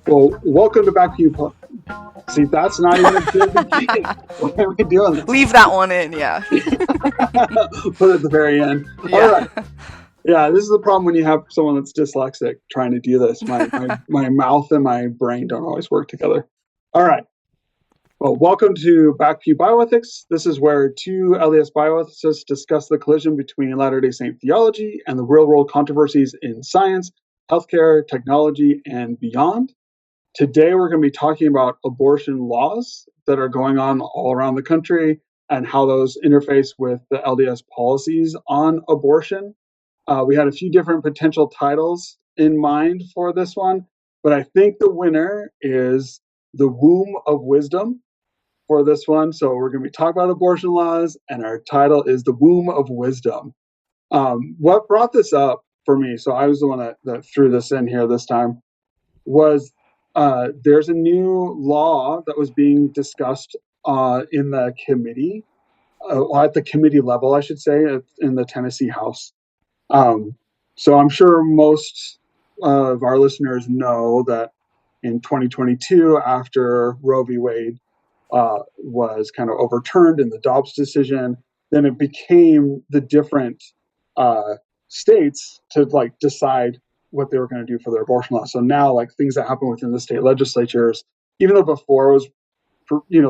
Well, welcome to Back to You. See, that's not even a good beginning. Why are we doing this? Leave that one in, yeah. Put it at the very end. All Yeah. right. Yeah, this is the problem when you have someone that's dyslexic trying to do this. My mouth and my brain don't always work together. All right. Well, welcome to Back to You Bioethics. This is where two LDS bioethicists discuss the collision between Latter-day Saint theology and the real-world controversies in science, healthcare, technology, and beyond. Today, we're going to be talking about abortion laws that are going on all around the country and how those interface with the LDS policies on abortion. We had a few different potential titles in mind for this one, but I think the winner is The Womb of Wisdom for this one. So we're going to be talking about abortion laws, and our title is The Womb of Wisdom. What brought this up for me, so I was the one that threw this in here this time, was there's a new law that was being discussed in the committee, at the committee level, I should say, in the Tennessee House. So I'm sure most of our listeners know that in 2022, after Roe v. Wade was kind of overturned in the Dobbs decision, then it became the different states to like decide what they were going to do for their abortion law. So now, like things that happen within the state legislatures, even though before it was,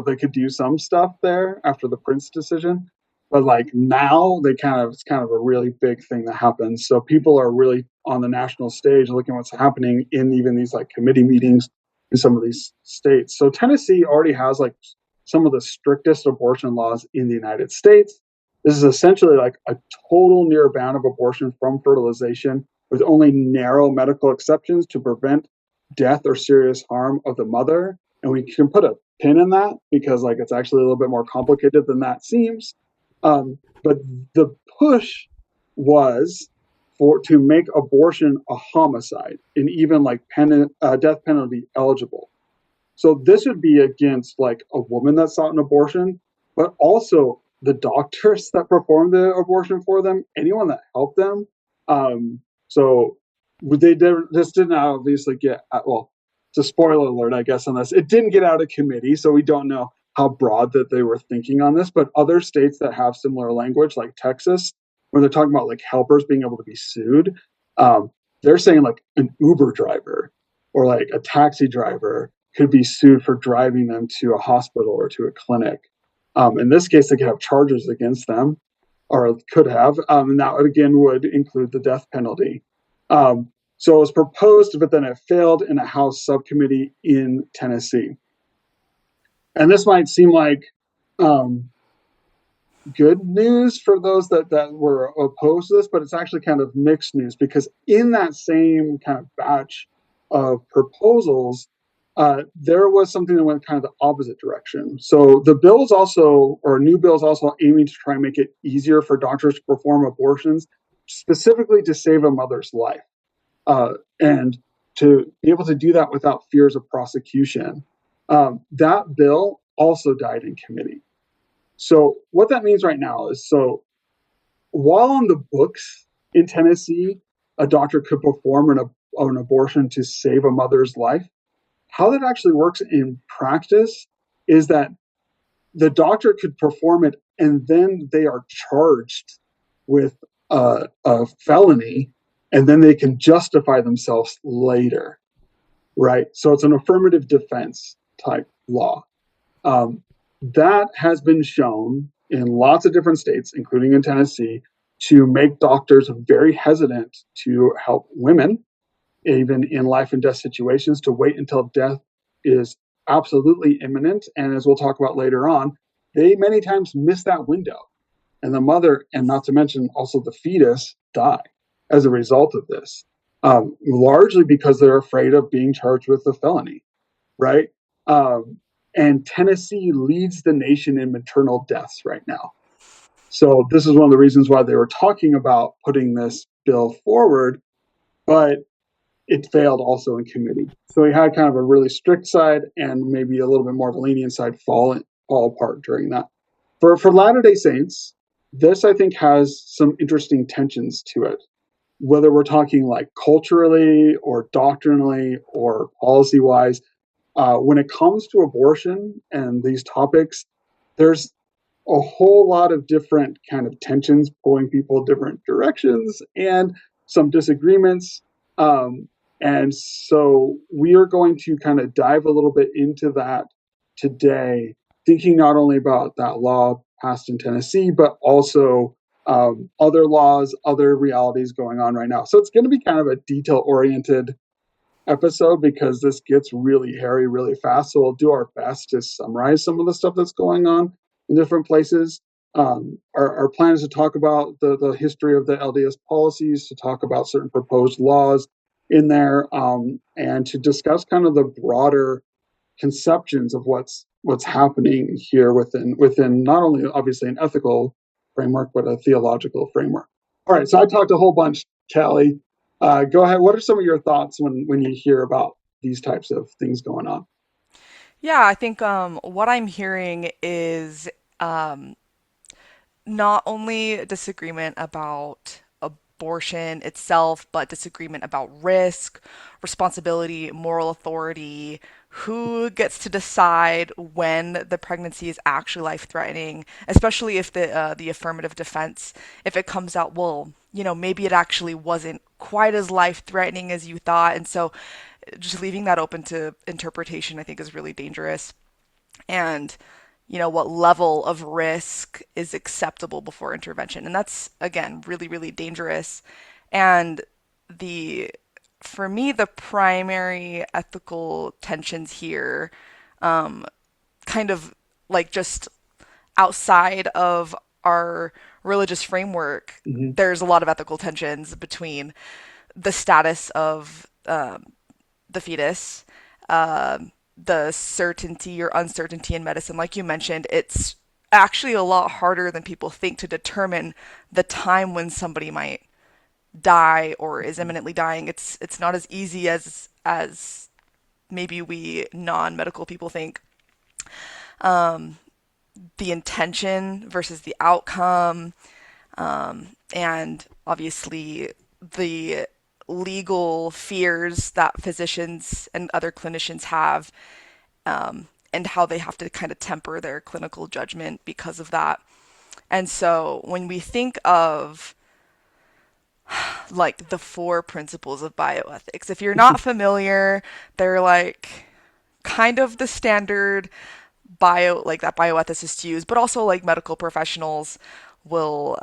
they could do some stuff there after the Prince decision, but like now it's kind of a really big thing that happens. So people are really on the national stage looking at what's happening in even these like committee meetings in some of these states. So Tennessee already has like some of the strictest abortion laws in the United States. This is essentially like a total near ban of abortion from fertilization, with only narrow medical exceptions to prevent death or serious harm of the mother. And we can put a pin in that because like it's actually a little bit more complicated than that seems. But the push was to make abortion a homicide and even like death penalty eligible. So this would be against like a woman that sought an abortion, but also the doctors that performed the abortion for them, anyone that helped them. So this didn't obviously get, well, it's a spoiler alert, I guess, on this. It didn't get out of committee, so we don't know how broad that they were thinking on this, but other states that have similar language, like Texas, when they're talking about like helpers being able to be sued, they're saying like an Uber driver or like a taxi driver could be sued for driving them to a hospital or to a clinic. In this case, they could have charges against them, or could have, and that again would include the death penalty. So it was proposed, but then it failed in a House subcommittee in Tennessee. And this might seem like good news for those that were opposed to this, but it's actually kind of mixed news, because in that same kind of batch of proposals, there was something that went kind of the opposite direction. So the bills also, or new bills also aiming to try and make it easier for doctors to perform abortions, specifically to save a mother's life, and to be able to do that without fears of prosecution. That bill also died in committee. So what that means right now is, so while on the books in Tennessee, a doctor could perform an abortion to save a mother's life, how that actually works in practice is that the doctor could perform it and then they are charged with a felony, and then they can justify themselves later, right? So it's an affirmative defense type law. That has been shown in lots of different states, including in Tennessee, to make doctors very hesitant to help women, even in life and death situations, to wait until death is absolutely imminent. And as we'll talk about later on, they many times miss that window. And the mother, and not to mention also the fetus, die as a result of this, largely because they're afraid of being charged with a felony, right? And Tennessee leads the nation in maternal deaths right now. So this is one of the reasons why they were talking about putting this bill forward, but it failed also in committee. So we had kind of a really strict side and maybe a little bit more of a lenient side fall apart during that. For Latter-day Saints, this I think has some interesting tensions to it. whether we're talking like culturally or doctrinally or policy wise, when it comes to abortion and these topics, there's a whole lot of different kind of tensions pulling people different directions and some disagreements. Um, and so we are going to kind of dive a little bit into that today, thinking not only about that law passed in Tennessee, but also other laws, other realities going on right now. So it's going to be kind of a detail oriented episode because this gets really hairy really fast. So we'll do our best to summarize some of the stuff that's going on in different places. Our plan is to talk about the history of the LDS policies, to talk about certain proposed laws in there, and to discuss kind of the broader conceptions of what's happening here within not only obviously an ethical framework, but a theological framework. All right, so I talked a whole bunch, Calli. Go ahead. What are some of your thoughts when you hear about these types of things going on? Yeah, I think what I'm hearing is um, not only disagreement about abortion itself, but disagreement about risk, responsibility, moral authority, who gets to decide when the pregnancy is actually life-threatening, especially if the affirmative defense, if it comes out, well, maybe it actually wasn't quite as life-threatening as you thought, and so just leaving that open to interpretation, I think, is really dangerous. And what level of risk is acceptable before intervention, and that's again really really dangerous. And the for me the primary ethical tensions here, kind of like just outside of our religious framework, Mm-hmm. there's a lot of ethical tensions between the status of the fetus, the certainty or uncertainty in medicine. Like you mentioned, it's actually a lot harder than people think to determine the time when somebody might die or is imminently dying. It's not as easy as maybe we non-medical people think. The intention versus the outcome, and obviously the legal fears that physicians and other clinicians have, and how they have to kind of temper their clinical judgment because of that. And so when we think of like the four principles of bioethics, if you're not familiar, they're like kind of the standard like that bioethicists use, but also like medical professionals will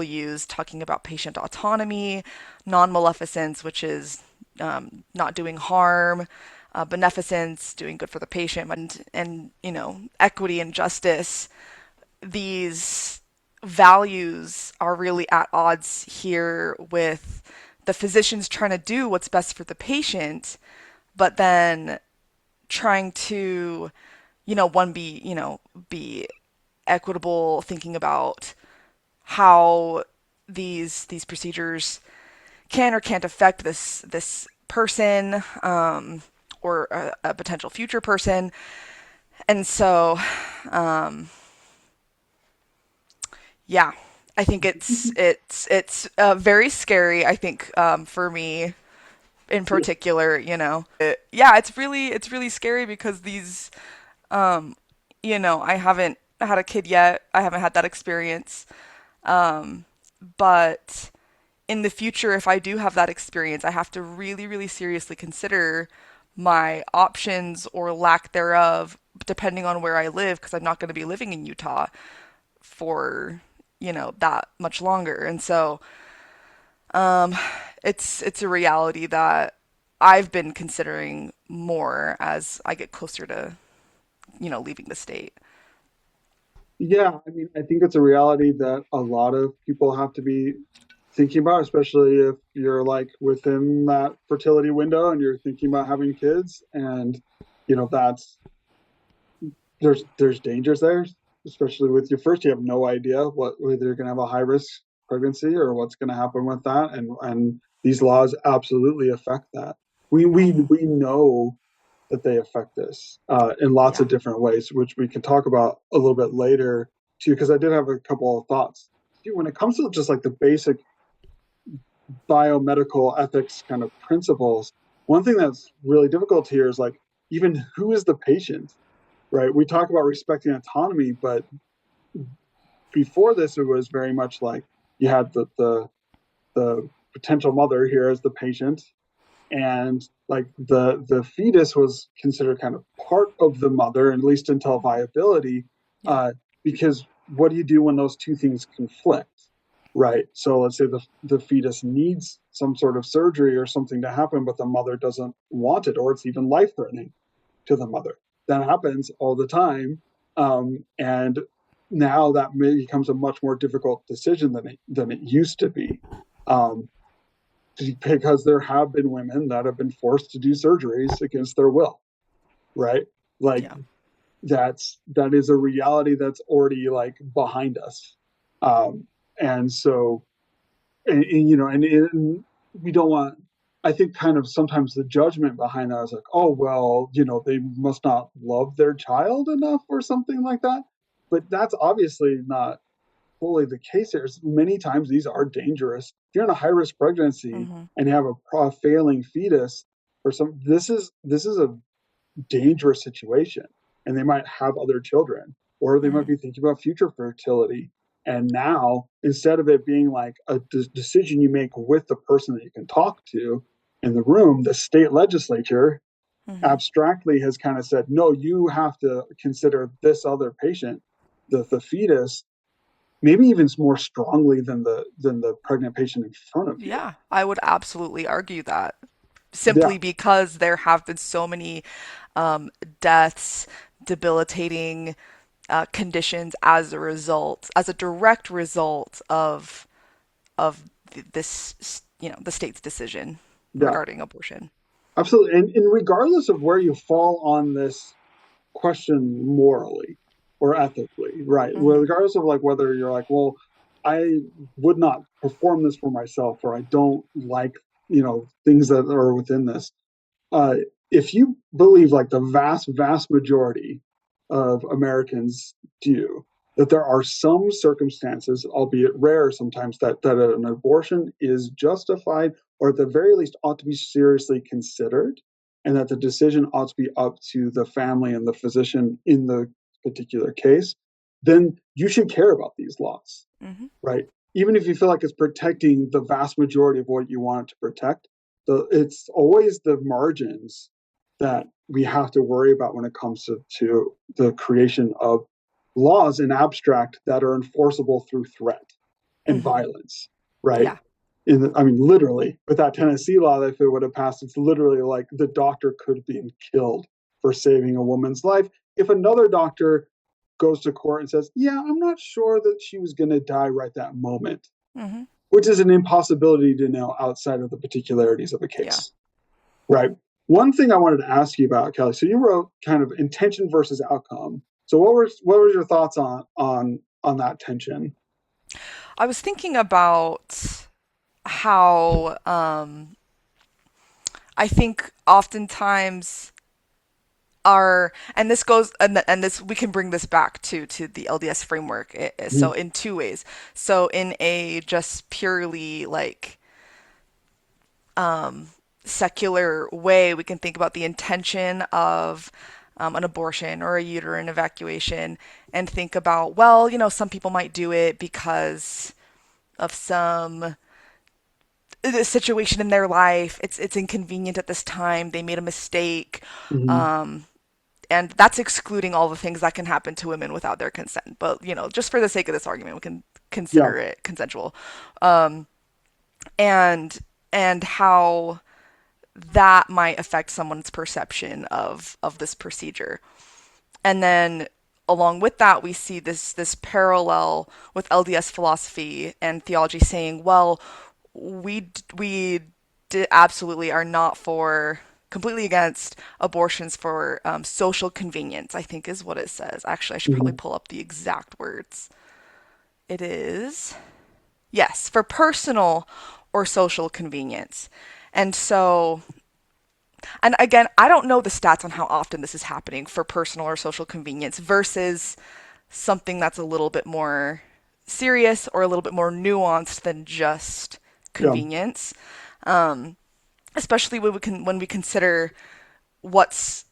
use, talking about patient autonomy, non-maleficence, which is not doing harm, beneficence, doing good for the patient, and equity and justice. These values are really at odds here with the physicians trying to do what's best for the patient, but then trying to, one be equitable, thinking about how these procedures can or can't affect this person, or a potential future person. And so, um, yeah, I think it's very scary. I think, for me in particular, yeah, it's really scary because these, I haven't had a kid yet. I haven't had that experience. But in the future, if I do have that experience, I have to really, really seriously consider my options or lack thereof, depending on where I live, because I'm not going to be living in Utah for, that much longer. And so, um, it's a reality that I've been considering more as I get closer to, leaving the state. Yeah, I mean, I think it's a reality that a lot of people have to be thinking about, especially if you're like within that fertility window and you're thinking about having kids. And, that's there's dangers there, especially with your first. You have no idea whether you're going to have a high risk pregnancy or what's going to happen with that, and these laws absolutely affect that. We know that they affect us in lots Yeah. of different ways, which we can talk about a little bit later too. Because I did have a couple of thoughts. When it comes to just like the basic biomedical ethics kind of principles, one thing that's really difficult here is like, even who is the patient, right? We talk about respecting autonomy, but before this, it was very much like you had the potential mother here as the patient, and like the fetus was considered kind of part of the mother, at least until Mm-hmm. viability, Yeah. uh, because what do you do when those two things conflict, right? So let's say the fetus needs some sort of surgery or something to happen, but the mother doesn't want it, or it's even life threatening to the mother. That happens all the time, and now that becomes a much more difficult decision than it used to be. Um, because there have been women that have been forced to do surgeries against their will, right? Like Yeah. that is a reality that's already like behind us. And so, and, and we don't want, I think kind of sometimes the judgment behind that is like, oh, well, they must not love their child enough or something like that. But that's obviously not fully the case here. Many times these are dangerous. If you're in a high risk pregnancy Mm-hmm. and you have a failing fetus, or some, this is a dangerous situation, and they might have other children, or they might Mm-hmm. be thinking about future fertility. And now, instead of it being like a decision you make with the person that you can talk to in the room, the state legislature Mm-hmm. abstractly has kind of said, no, you have to consider this other patient, the fetus, maybe even more strongly than the pregnant patient in front of you. Yeah, I would absolutely argue that Yeah, simply because there have been so many um, deaths, debilitating conditions as a result, as a direct result of this, the state's decision yeah, regarding abortion. absolutely. And regardless of where you fall on this question morally or ethically, right? Well, Mm-hmm. regardless of like whether you're like, well, I would not perform this for myself, or I don't like, things that are within this. uh, if you believe like the vast majority of Americans do, that there are some circumstances, albeit rare sometimes, that an abortion is justified, or at the very least ought to be seriously considered, and that the decision ought to be up to the family and the physician in the particular case, then you should care about these laws, Mm-hmm. right? Even if you feel like it's protecting the vast majority of what you want it to protect, it's always the margins that we have to worry about when it comes to the creation of laws in abstract that are enforceable through threat and Mm-hmm. violence, right? Yeah. I mean, literally, with that Tennessee law, if it would have passed, it's literally like the doctor could have been killed for saving a woman's life. If another doctor goes to court and says, yeah, I'm not sure that she was going to die right that moment, Mm-hmm. which is an impossibility to know outside of the particularities of a Yeah. case, right? One thing I wanted to ask you about, Calli. So you wrote kind of intention versus outcome. So what were your thoughts on that tension? I was thinking about how I think oftentimes and this goes and this we can bring this back to the LDS framework. So Mm-hmm. in two ways. So in a just purely like secular way, we can think about the intention of an abortion or a uterine evacuation and think about, well, some people might do it because of some situation in their life. It's inconvenient at this time. They made a mistake. Mm-hmm. Um, and that's excluding all the things that can happen to women without their consent. But just for the sake of this argument, we can Yeah. consider it consensual. Um, and and how that might affect someone's perception of this procedure. And then along with that, we see this parallel with LDS philosophy and theology saying, well, we absolutely are not for completely against abortions for social convenience, I think is what it says. Actually, I should probably Mm-hmm. pull up the exact words. It is, yes, for personal or social convenience. And so, and again, I don't know the stats on how often this is happening for personal or social convenience versus something that's a little bit more serious or a little bit more nuanced than just Yeah. convenience, um, especially when we consider what's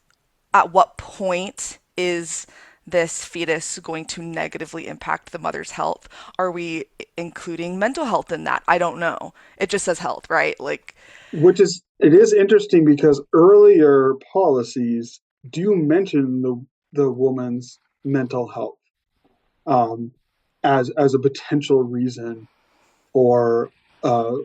at what point is this fetus going to negatively impact the mother's health? Are we including mental health in that? I don't know. It just says health, right? Like, It is interesting because earlier policies do mention the woman's mental health um, as a potential reason for uh,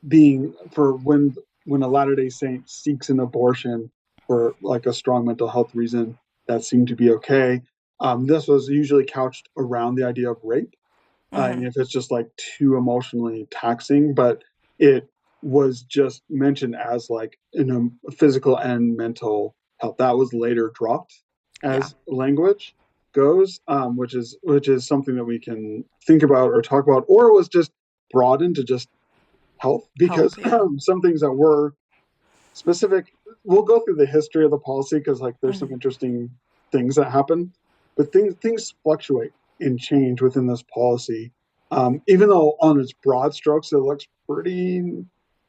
being for when a Latter-day Saint seeks an abortion for like a strong mental health reason that seemed to be okay. This was usually couched around the idea of rape, mm-hmm, and if it's just like too emotionally taxing, but it was just mentioned as like physical and mental health. That was later dropped yeah, as language goes, which is something that we can think about or talk about, or it was just broadened to just health health, because yeah, some things that were specific. We'll go through the history of the policy because like there's some mm-hmm, interesting things that happen, but things fluctuate and change within this policy. Even though on its broad strokes it looks pretty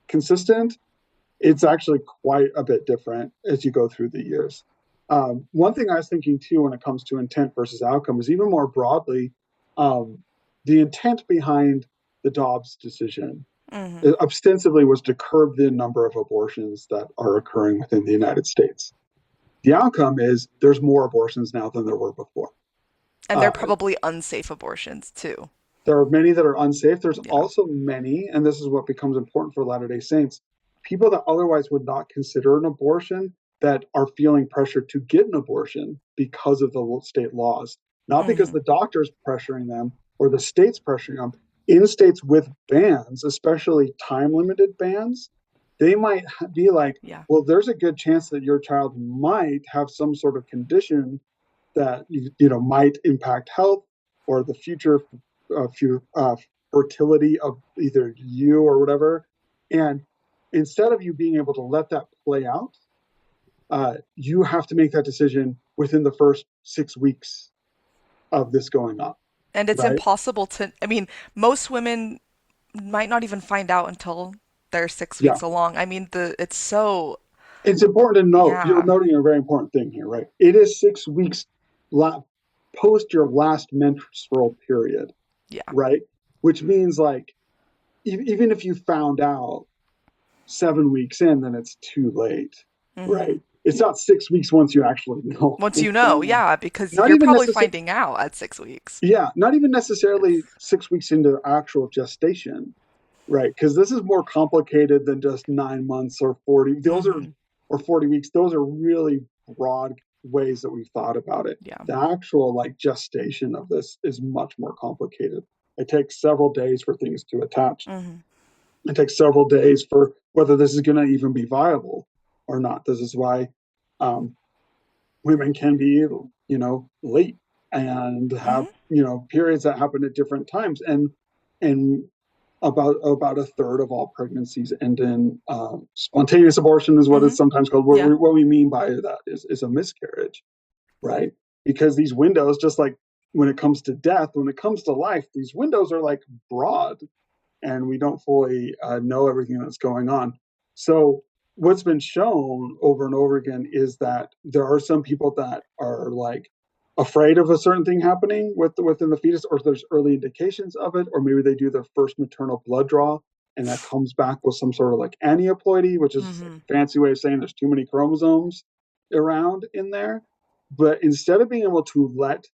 consistent, it's actually quite a bit different as you go through the years. One thing I was thinking too when it comes to intent versus outcome is even more broadly, um, the intent behind the Dobbs decision mm-hmm. ostensibly was to curb the number of abortions that are occurring within the United States. The outcome is there's more abortions now than there were before. And they're Uh, probably unsafe abortions too. there are many that are unsafe. There's Yeah. also many, and this is what becomes important for Latter day Saints, people that otherwise would not consider an abortion that are feeling pressure to get an abortion because of the state laws, not because Mm-hmm. the doctor's pressuring them or the state's pressuring them. In states with bans, especially time limited bans, they might be like, Yeah. well, there's a good chance that your child might have some sort of condition that you know might impact health or the future fertility of either you or whatever. And instead of you being able to let that play out, you have to make that decision within the first 6 weeks of this going on, And it's right? impossible to, I mean, most women might not even find out until they're six Yeah. weeks along. I mean, it's so, It's important to note, you're yeah, noting a very important thing here, right? It is 6 weeks post your last menstrual period, yeah. right? Which means like, even if you found out 7 weeks in, then it's too late, Mm-hmm. right? It's not 6 weeks once you actually know Once you what's know, going on. yeah, because Not you're even probably necessarily, finding out at 6 weeks. yeah, not even necessarily If, 6 weeks into actual gestation, right? Because this is more complicated than just 9 months or 40. Those are mm-hmm. or 40 weeks. Those are really broad ways that we've thought about it. Yeah. The actual like gestation of this is much more complicated. It takes several days for things to attach. Mm-hmm. It takes several days for whether this is going to even be viable or not. This is why um, women can be, late and have, Mm-hmm. periods that happen at different times. And about a third of all pregnancies end in spontaneous abortion is what Mm-hmm. is sometimes called. What Yeah. what we mean by that is a miscarriage, right? Because these windows, just like when it comes to death, when it comes to life, these windows are like broad and we don't fully know everything that's going on. So what's been shown over and over again is that there are some people that are like afraid of a certain thing happening within the fetus, or there's early indications of it, or maybe they do their first maternal blood draw and that comes back with some sort of like aneuploidy, which is like Mm-hmm. a fancy way of saying there's too many chromosomes around in there. But instead of being able to let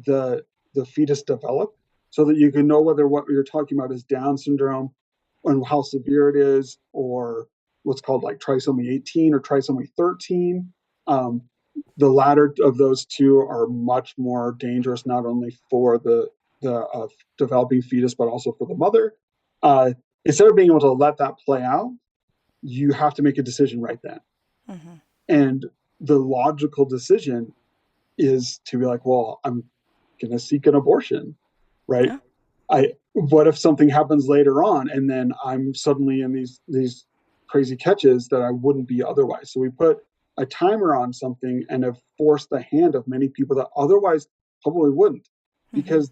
the the fetus develop so that you can know whether what you're talking about is Down syndrome and how severe it is, or what's called like trisomy 18 or trisomy 13. Um, the latter of those two are much more dangerous, not only for the developing fetus, but also for the mother. Uh, Instead of being able to let that play out, you have to make a decision right then. Mm-hmm. And the logical decision is to be like, well, I'm going to seek an abortion, right? Yeah. What if something happens later on and then I'm suddenly in these crazy catches that I wouldn't be otherwise? So we put a timer on something and have forced the hand of many people that otherwise probably wouldn't, Mm-hmm. because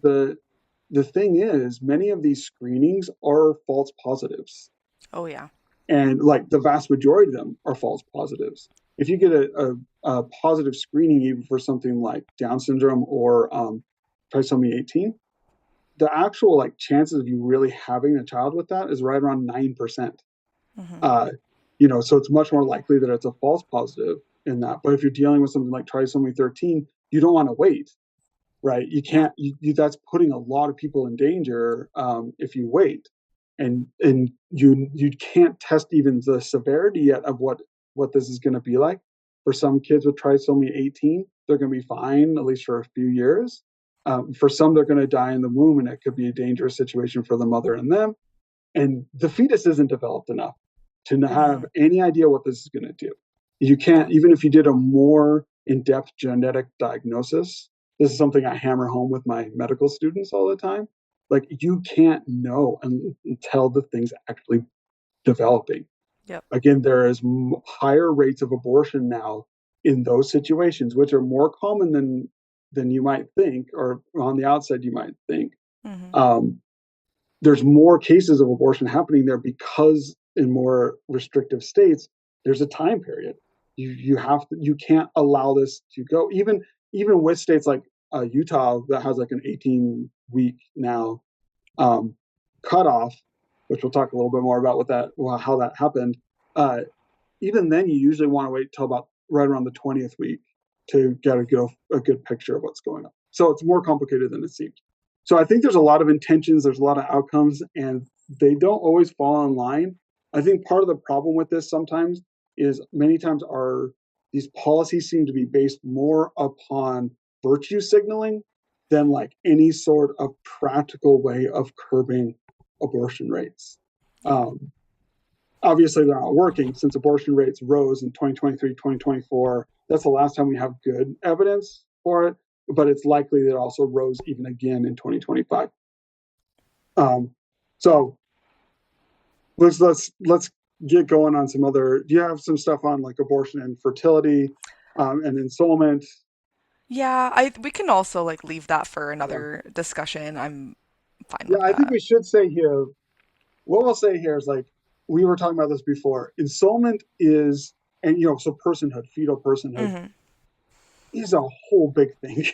the thing is, many of these screenings are false positives. Oh yeah. And like the vast majority of them are false positives. If you get a positive screening, even for something like Down syndrome or trisomy 18, the actual like chances of you really having a child with that is right around 9%. Hmm. Uh, so it's much more likely that it's a false positive in that. But if you're dealing with something like trisomy 13, you don't want to wait, right? You Yeah. can't. That's putting a lot of people in danger if you wait, and you can't test even the severity yet of what this is going to be like. For some kids with trisomy 18, they're going to be fine at least for a few years. For some, they're going to die in the womb, and it could be a dangerous situation for the mother and them. And the fetus isn't developed enough to have Hmm. any idea what this is going to do. You Yeah. can't, even if you did a more in depth genetic diagnosis, this is something I hammer home with my medical students all the time. Like, you can't know until the thing's actually developing. Yep. Again, there is higher rates of abortion now in those situations, which are more common than you might think, or on the outside you might think. Hmm. Um, there's more cases of abortion happening there because in more restrictive states there's a time period. You can't allow this to go, even with states like Utah that has like an 18-week now um, cutoff, which we'll talk a little bit more about how that happened. Even then you usually want to wait till about right around the 20th week to get a good picture of what's going on. So it's more complicated than it seems. So I think there's a lot of intentions, there's a lot of outcomes, and they don't always fall in line. I think part of the problem with this sometimes is many times these policies seem to be based more upon virtue signaling than like any sort of practical way of curbing abortion rates. Yeah. Um, Obviously they're not working since abortion rates rose in 2023, 2024. That's the last time we have good evidence for it, but it's likely that it also rose even again in 2025. So let's get going on some other. Do you have some stuff on like abortion and fertility and ensoulment? Yeah, we can also like leave that for Yeah, another discussion. I'm fine yeah. with I think that. we should say here. What we'll say here is like we were talking about this before. Ensoulment is, and so personhood, fetal personhood Hmm. is a whole big thing.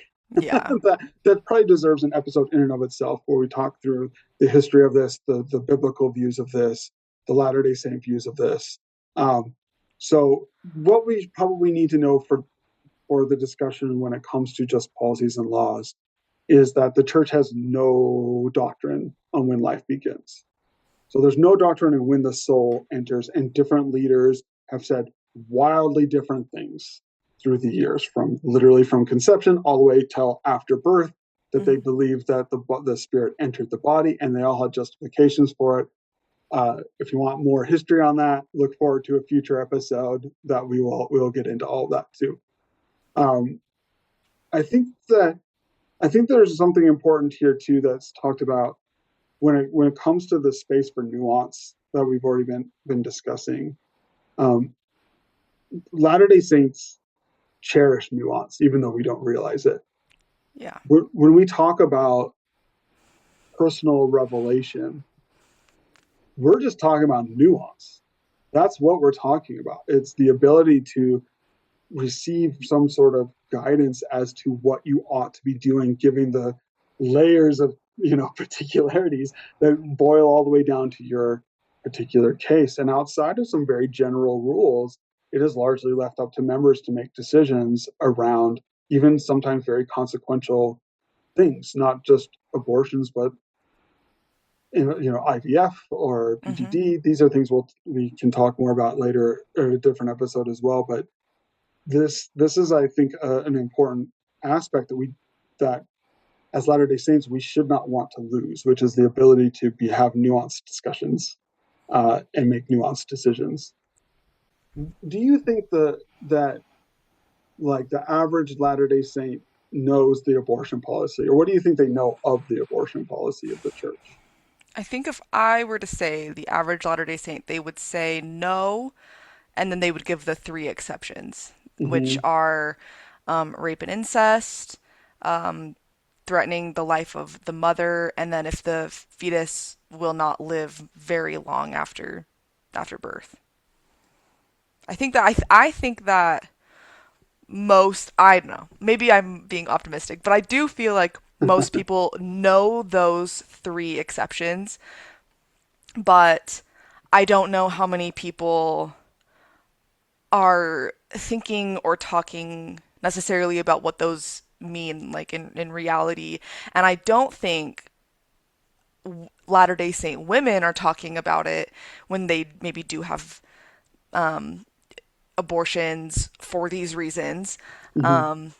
Yeah. that probably deserves an episode in and of itself where we talk through the history of this, the biblical views of this, the Latter Day Saint views of this. Um, so what we probably need to know for the discussion when it comes to just policies and laws is that the church has no doctrine on when life begins. So there's no doctrine on when the soul enters, and different leaders have said wildly different things through the years, from literally from conception all the way till after birth, that they Hmm. believe that the spirit entered the body, and they all had justifications for it. If you want more history on that, look forward to a future episode that we will get into all of that too. Um, I think that I think there's something important here too that's talked about when it comes to the space for nuance that we've already been discussing. Um, Latter Day Saints cherish nuance, even though we don't realize it. Yeah. When we talk about personal revelation, we're just talking about nuance. That's what we're talking about. It's the ability to receive some sort of guidance as to what you ought to be doing, given the layers of particularities that boil all the way down to your particular case. And outside of some very general rules, it is largely left up to members to make decisions around even sometimes very consequential things, not just abortions, but IVF or Hmm. PGD. These are things we can talk more about later in a different episode as well. But this is, I think, an important aspect that as Latter Day Saints we should not want to lose, which is the ability to have nuanced discussions and make nuanced decisions. Do you think that like the average Latter Day Saint knows the abortion policy, or what do you think they know of the abortion policy of the church? I think if I were to say the average Latter-day Saint, they would say no, and then they would give the three exceptions, which Mm-hmm. are rape and incest, threatening the life of the mother, and then if the fetus will not live very long after birth. I think that most, I don't know, maybe I'm being optimistic, but I do feel like most people know those three exceptions, but I don't know how many people are thinking or talking necessarily about what those mean, like in reality. And I don't think Latter-day Saint women are talking about it when they maybe do have abortions for these reasons, Mhm.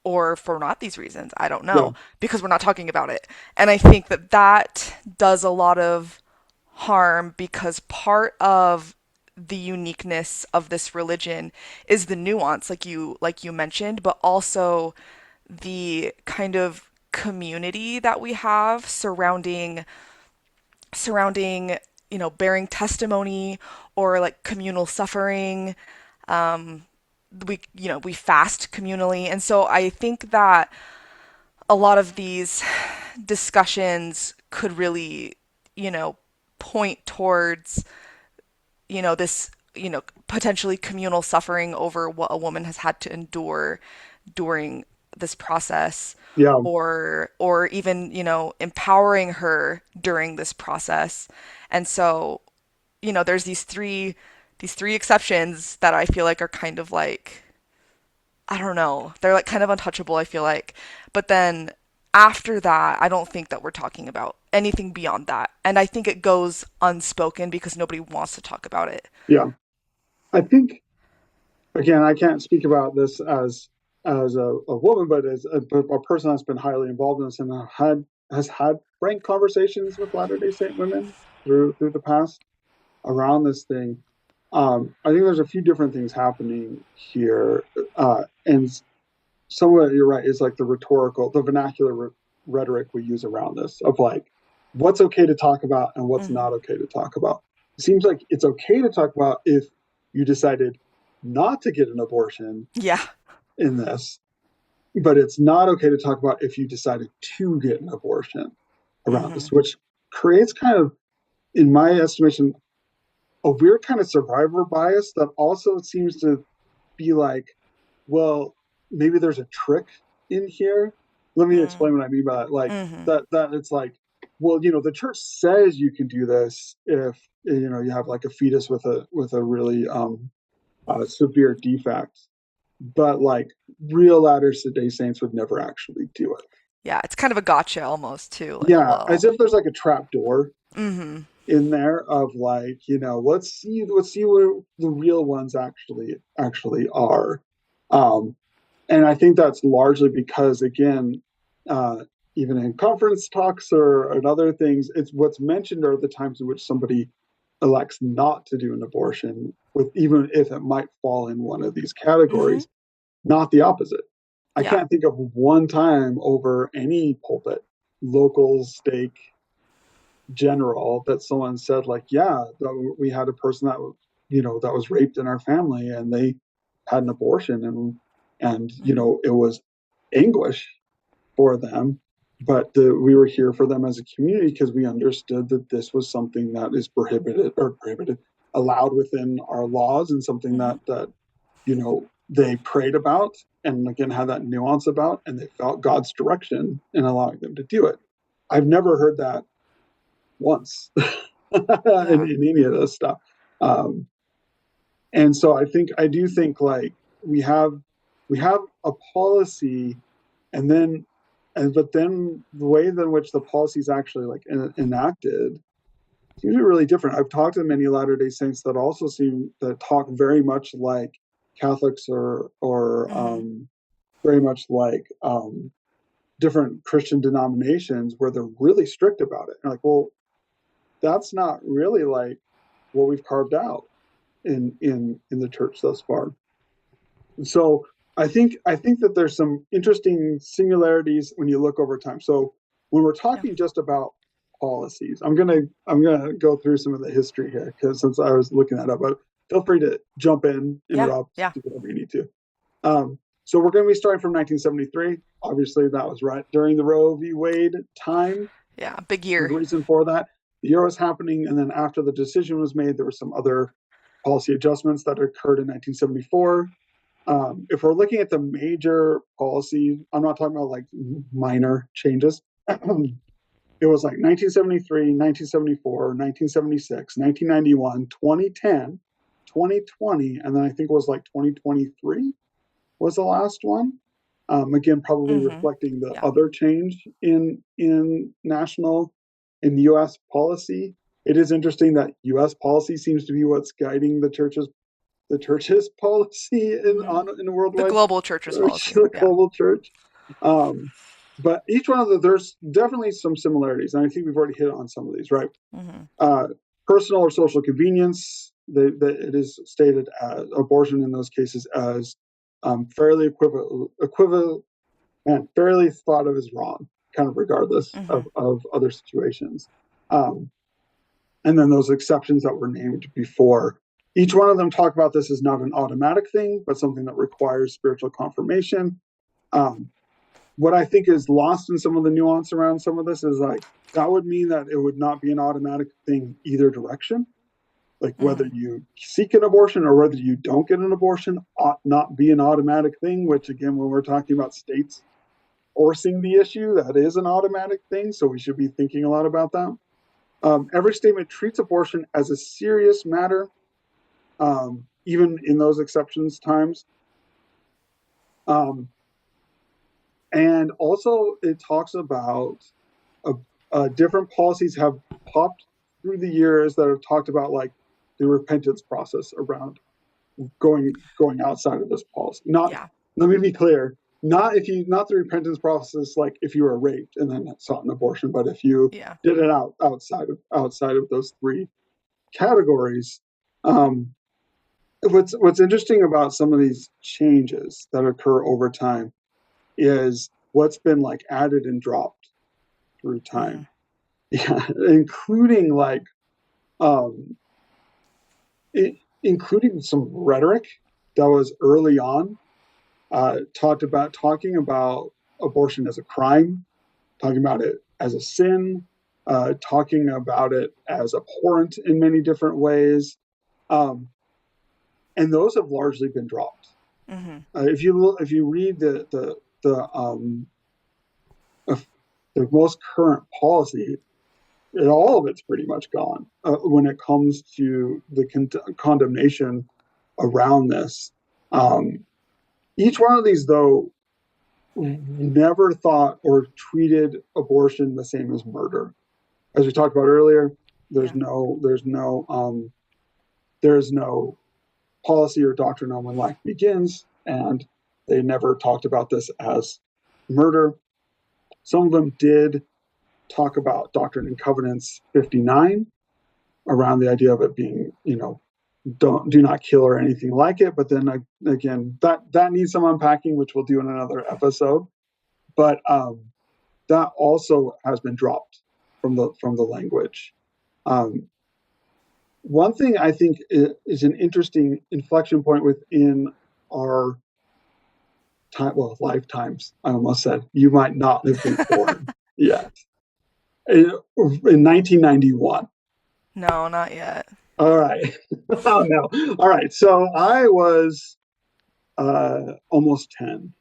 or for not these reasons. I don't Yeah. know, because we're not talking about it. And I think that that does a lot of harm, because part of the uniqueness of this religion is the nuance, like you mentioned, but also the kind of community that we have surrounding, bearing testimony, or like communal suffering. We fast communally, and so I think that a lot of these discussions could really, you know, point towards, this, potentially communal suffering over what a woman has had to endure during this process, Yeah. or even, empowering her during this process. And so, there's these three exceptions that I feel like are kind of like, I don't know, they're like kind of untouchable, I feel like. But then after that, I don't think that we're talking about anything beyond that. And I think it goes unspoken because nobody wants to talk about it. Yeah. I think, again, I can't speak about this as a woman, but as a person that's been highly involved in this and has had frank conversations with Latter-day Saint women through the past around this thing. I think there's a few different things happening here, and some of it, you're right, is like the vernacular rhetoric we use around this of like what's okay to talk about and what's Hmm. not okay to talk about. It seems like it's okay to talk about if you decided not to get an abortion Yeah. in this, but it's not okay to talk about if you decided to get an abortion around this, Hmm. which creates kind of, in my estimation, a weird kind of survivor bias that also seems to be like, well, maybe there's a trick in here. Let me explain what I mean by that. Like Hmm. that it's like, well, the church says you can do this if you have like a fetus with a really severe defect, but like real Latter-day Saints would never actually do it. Yeah, it's kind of a gotcha almost too. Like, Yeah, as well, if there's like a trap door hmm, in there of like, let's see what the real ones actually are. Um, and I think that's largely because, again, uh, even in conference talks or in other things, it's what's mentioned are the times in which somebody elects not to do an abortion, with even if it might fall in one of these hmm, categories, not the opposite. I yeah, can't think of one time over any pulpit, local, stake, general, that someone said like, yeah, we had a person that was raped in our family and they had an abortion, and hmm, it was anguish for them, but we were here for them as a community because we understood that this was something that is prohibited, allowed within our laws, and something hmm, that they prayed about, and again had that nuance about, and they felt God's direction in allowing them to do it. I've never heard that once yeah, in any of this stuff. Um, and so I do think like we have a policy, and then but then the way in which the policy is actually like enacted seems to be really different. I've talked to many Latter-day Saints that also seem to talk very much like Catholics, or hmm, very much like different Christian denominations where they're really strict about it. And like, well, that's not really like what we've carved out in the church thus far. So I think that there's some interesting similarities when you look over time. So when we're yeah, talking just about policies, I'm gonna go through some of the history here, because since I was looking that up, but feel free to jump in, yeah, interrupt, yeah, do whatever you need to. Um, So we're going to be starting from 1973. Obviously, that was right during the Roe v. Wade time. Yeah, big The year. reason for that, the year was happening, and then after the decision was made, there were some other policy adjustments that occurred in 1974. If we're looking at the major policy, I'm not talking about like minor changes. It was like 1973, 1974, 1976, 1991, 2010, 2020, and then I think it was like 2023 was the last one. Again, probably reflecting the Yeah. other change in U.S. policy. It is interesting that U.S. policy seems to be what's guiding the church's policy in a The worldwide global church's policy. the Yeah. global church. But each one of there's definitely some similarities, and I think we've already hit on some of these, right? Personal or social convenience. It is stated as abortion in those cases as fairly equivalent and fairly thought of as wrong, kind of regardless of other situations. And then those exceptions that were named before. Each one of them talk about this as not an automatic thing, but something that requires spiritual confirmation. What I think is lost in some of the nuance around some of this is like, that would mean that it would not be an automatic thing either direction. Like whether you seek an abortion or whether you don't get an abortion ought not be an automatic thing, which again, when we're talking about states forcing the issue, that is an automatic thing. So we should be thinking a lot about that. Every statement treats abortion as a serious matter, even in those exceptions times. And also it talks about different policies have popped through the years that have talked about like the repentance process around going outside of this policy. Let me be clear, not the repentance process like if you were raped and then sought an abortion, but if you did it outside of those three categories. What's interesting about some of these changes that occur over time is what's been like added and dropped through time. Yeah, including like including some rhetoric that was early on, talking about abortion as a crime, talking about it as a sin, talking about it as abhorrent in many different ways, and those have largely been dropped. If you read the most current policy, all of it's pretty much gone when it comes to the condemnation around this. Each one of these, though, never thought or treated abortion the same as murder. As we talked about earlier, there's no policy or doctrine on when life begins, and they never talked about this as murder. Some of them did talk about Doctrine and Covenants 59 around the idea of it being, do not kill or anything like it. But then again, that needs some unpacking, which we'll do in another episode. But that also has been dropped from the language. One thing I think is an interesting inflection point within our lifetimes. I almost said you might not have been born yet. In 1991. No, not yet. All right. Oh no. All right. So I was almost 10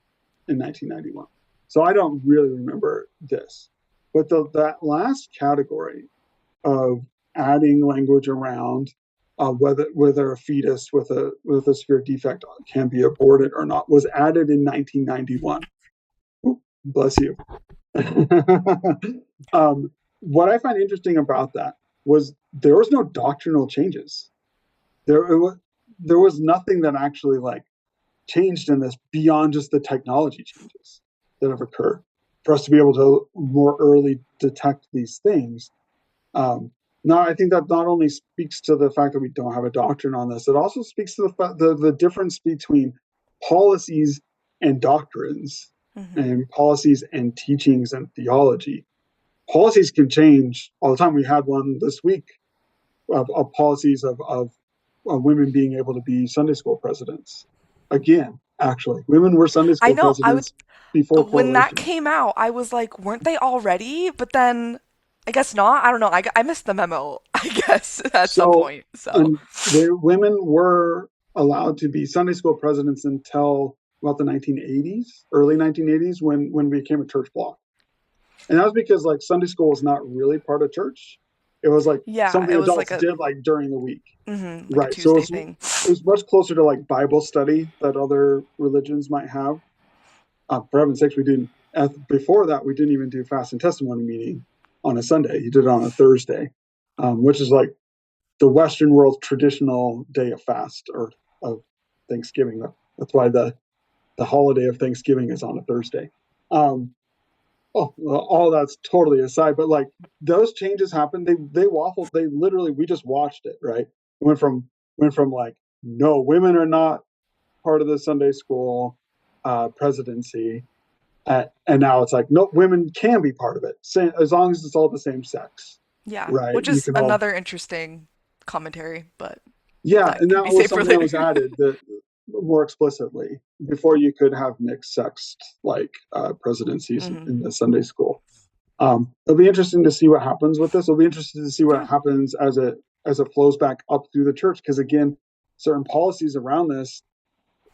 in 1991. So I don't really remember this. But that last category of adding language around whether a fetus with a severe defect can be aborted or not was added in 1991. Ooh, bless you. What I find interesting about that was there was no doctrinal changes. There was nothing that actually like changed in this beyond just the technology changes that have occurred for us to be able to more early detect these things. Now, I think that not only speaks to the fact that we don't have a doctrine on this, it also speaks to the difference between policies and doctrines, and policies and teachings and theology. Policies can change all the time. We had one this week of policies of women being able to be Sunday school presidents. Again, actually. Women were Sunday I school know. presidents before When that coalition. came out, I was like, weren't they already? But then I guess not. I don't know. I missed the memo, I guess, at some So, point. So, and the women were allowed to be Sunday school presidents until about the 1980s, early 1980s, when we became a church block. And that was because like Sunday school was not really part of church. It was like yeah, something it was like adults did like during the week. like a Right. So Tuesday thing. it was much closer to like Bible study that other religions might have. For heaven's sakes, we didn't. Before that, we didn't even do fast and testimony meeting on a Sunday. You did it on a Thursday, which is like the Western world's traditional day of fast or of Thanksgiving. That's why the holiday of Thanksgiving is on a Thursday. Um, oh, well, all that's totally aside, but like those changes happened. They waffled. They literally we just watched it. Right, went from like no, women are not part of the Sunday school presidency, and now it's like no, women can be part of it, as long as it's all the same sex. Yeah, Right, which you is can all. another interesting commentary, but Yeah, that and could that be was saved for something that was later. added that more explicitly before you could have mixed sex like presidencies Hmm. in the Sunday school. It'll be interesting to see what happens with this. It'll be interesting to see what Yeah. happens as it flows back up through the church because again, certain policies around this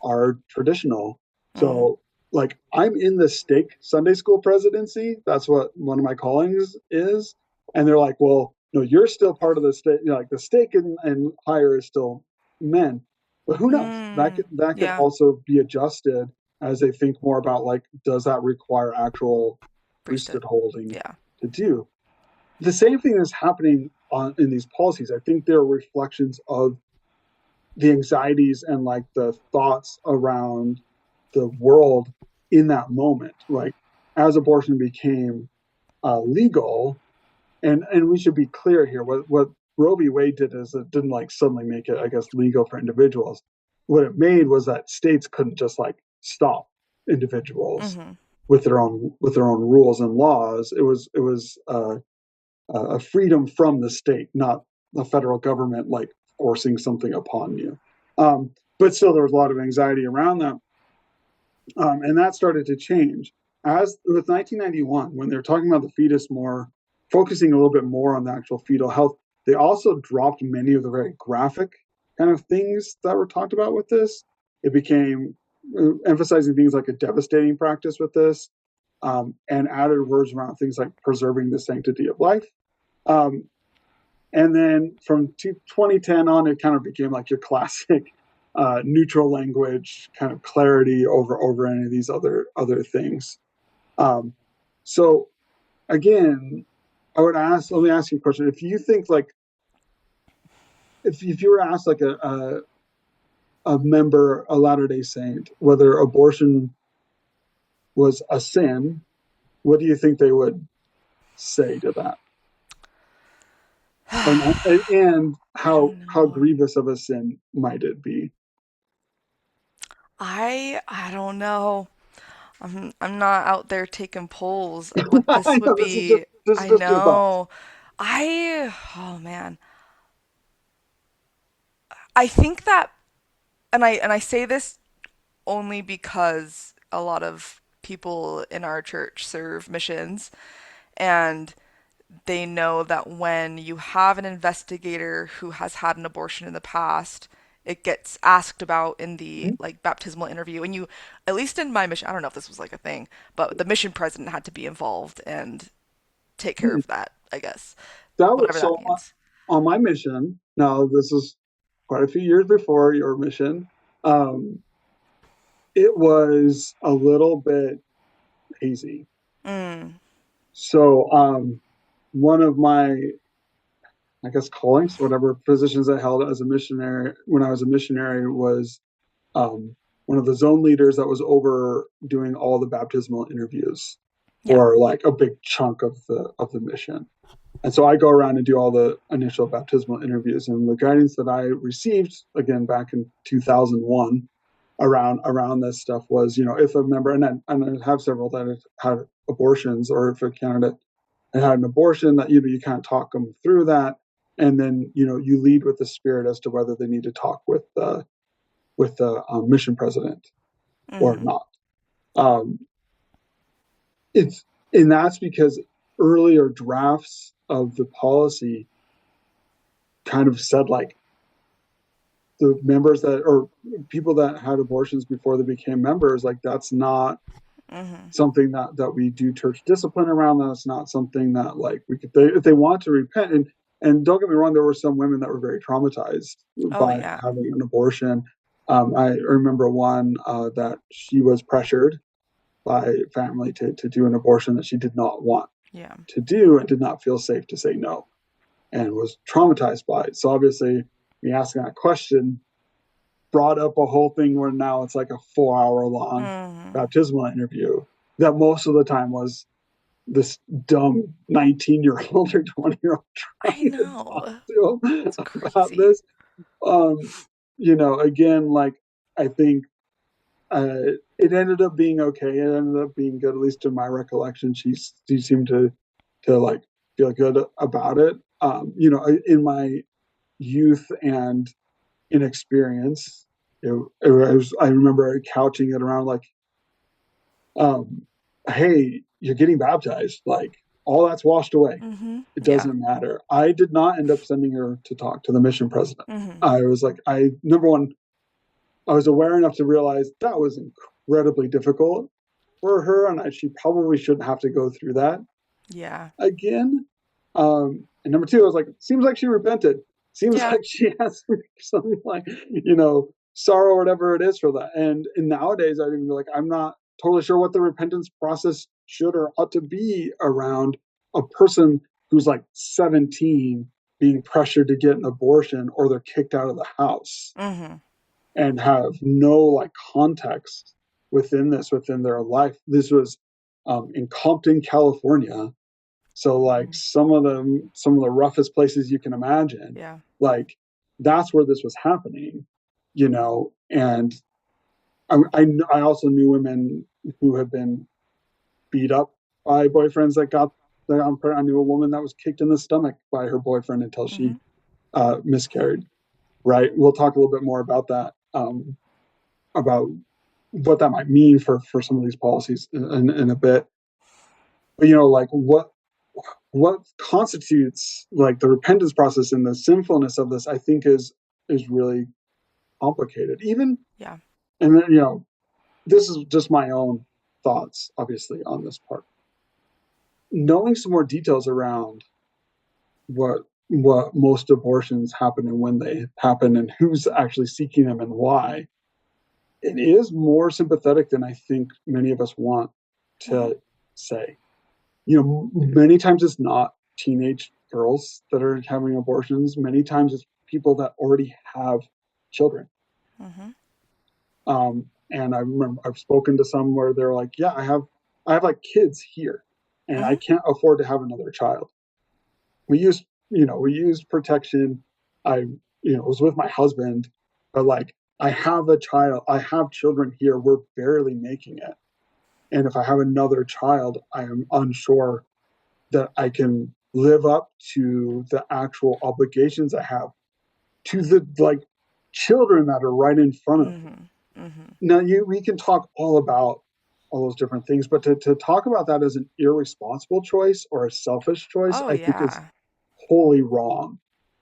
are traditional. Hmm. So like I'm in the stake Sunday school presidency. That's what one of my callings is. And they're like, well, no, you're still part of the stake. You know, like the stake and higher is still men. But who knows? That could Yeah. also be adjusted as they think more about like, does that require actual Priesthood. priesthood holding Yeah. to do? The same thing is happening in these policies. I think they're reflections of the anxieties and like the thoughts around the world in that moment. Like as abortion became legal, and we should be clear here. What Roe v. Wade did is it didn't like suddenly make it, I guess, legal for individuals. What it made was that states couldn't just like stop individuals Hmm. with their own rules and laws. It was a freedom from the state, not the federal government like forcing something upon you. But still, there was a lot of anxiety around that, and that started to change as with 1991 when they're talking about the fetus more, focusing a little bit more on the actual fetal health. They also dropped many of the very graphic kind of things that were talked about with this. It became emphasizing things like a devastating practice with this, and added words around things like preserving the sanctity of life. Um, and then from 2010 on, it kind of became like your classic neutral language, kind of clarity over any of these other things. Um, so again, let me ask you a question. If you think like, if you were asked like a member, a Latter Day Saint, whether abortion was a sin, what do you think they would say to that? And I don't how know. grievous of a sin might it be? I don't know. I'm not out there taking polls of what I this would know this is just be. this is I just your thoughts. know. Oh man. I think that and I say this only because a lot of people in our church serve missions and they know that when you have an investigator who has had an abortion in the past, it gets asked about in the like baptismal interview. And you, at least in my mission, I don't know if this was like a thing, but the mission president had to be involved and take care of that, I guess, That was whatever that so means. on my mission. Now this is quite a few years before your mission. Um, it was a little bit hazy. Mm, So one of my, I guess, callings, whatever positions I held as a missionary when I was a missionary was um, one of the zone leaders that was over doing all the baptismal interviews yeah. for like a big chunk of the mission. And so I go around and do all the initial baptismal interviews. And the guidance that I received, again, back in 2001, around this stuff was, if a member, and I have several that had abortions, or if a candidate had an abortion, that you kind of talk them through that. And then, you lead with the spirit as to whether they need to talk with the mission president. or Mm-hmm. not. Um, it's and that's because earlier drafts of the policy kind of said like the members that or people that had abortions before they became members, like that's not Mm-hmm. something that we do church discipline around. That's not something that like we could if they want to repent. And don't get me wrong, there were some women that were very traumatized Oh by yeah. having an abortion. I remember one that she was pressured by family to do an abortion that she did not want Yeah. to do and did not feel safe to say no and was traumatized by it. So obviously, me asking that question brought up a whole thing where now it's like a 4 hour long Mm-hmm. baptismal interview that most of the time was this dumb 19-year-old or 20-year-old I trying to talk know. to him It's about crazy. this. Um, again, like I think it ended up being okay. It ended up being good, at least in my recollection. She seemed to like feel good about it. In my youth and inexperience, I remember couching it around like, um, "Hey, you're getting baptized. Like all that's washed away. Mm-hmm. It Yeah. doesn't matter." I did not end up sending her to talk to the mission president. Mm-hmm. I was like, I number one, I was aware enough to realize that was incredibly difficult for her, and she probably shouldn't have to go through that Yeah. again. And number two, I was like, seems like she repented. Seems Yeah. like she has some like, sorrow or whatever it is for that. And nowadays, I even be like, I'm not totally sure what the repentance process should or ought to be around a person who's like 17 being pressured to get an abortion or they're kicked out of the house Mm-hmm. and have no like context within their life. This was in Compton, California, so like Mm-hmm. some of the roughest places you can imagine. Yeah. Like that's where this was happening, And I also knew women who had been beat up by boyfriends that got that got pregnant. I knew a woman that was kicked in the stomach by her boyfriend until Mm-hmm. she miscarried. Right. We'll talk a little bit more about that, about what that might mean for some of these policies in a bit. But like what constitutes like the repentance process and the sinfulness of this, I think is really complicated. Even Yeah. and then this is just my own thoughts, obviously, on this part. Knowing some more details around what most abortions happen and when they happen and who's actually seeking them and why, it is more sympathetic than I think many of us want Mm-hmm. to say. Many times it's not teenage girls that are having abortions. Many times it's people that already have children. Mm-hmm. And I remember I've spoken to some where they're like, "Yeah, I have like kids here, and I Mm-hmm. can't afford to have another child. We use protection. I was with my husband, but like I have a child, I have children here. We're barely making it, and if I have another child, I am unsure that I can live up to the actual obligations I have to the like children that are right in front of me." Mm-hmm. Mm-hmm. Now we can talk all about all those different things, but to talk about that as an irresponsible choice or a selfish choice, Oh I think is yeah. wholly wrong.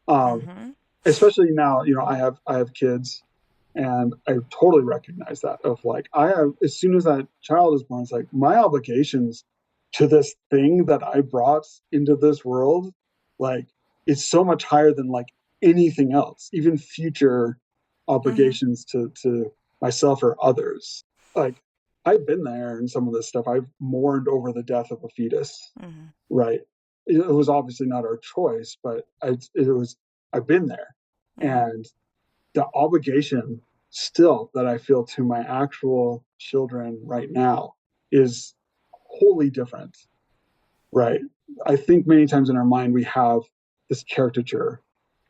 Um, Mm-hmm. Especially now, I have kids, and I totally recognize that of like I have as soon as that child is born, it's like my obligations to this thing that I brought into this world, like it's so much higher than like anything else, even future Mm-hmm. obligations to myself or others. Like I've been there in some of this stuff. I've mourned over the death of a fetus, Mm-hmm. right? It was obviously not our choice, but it was. I've been there, Mm-hmm. and the obligation still that I feel to my actual children right now is wholly different, right? I think many times in our mind we have this caricature,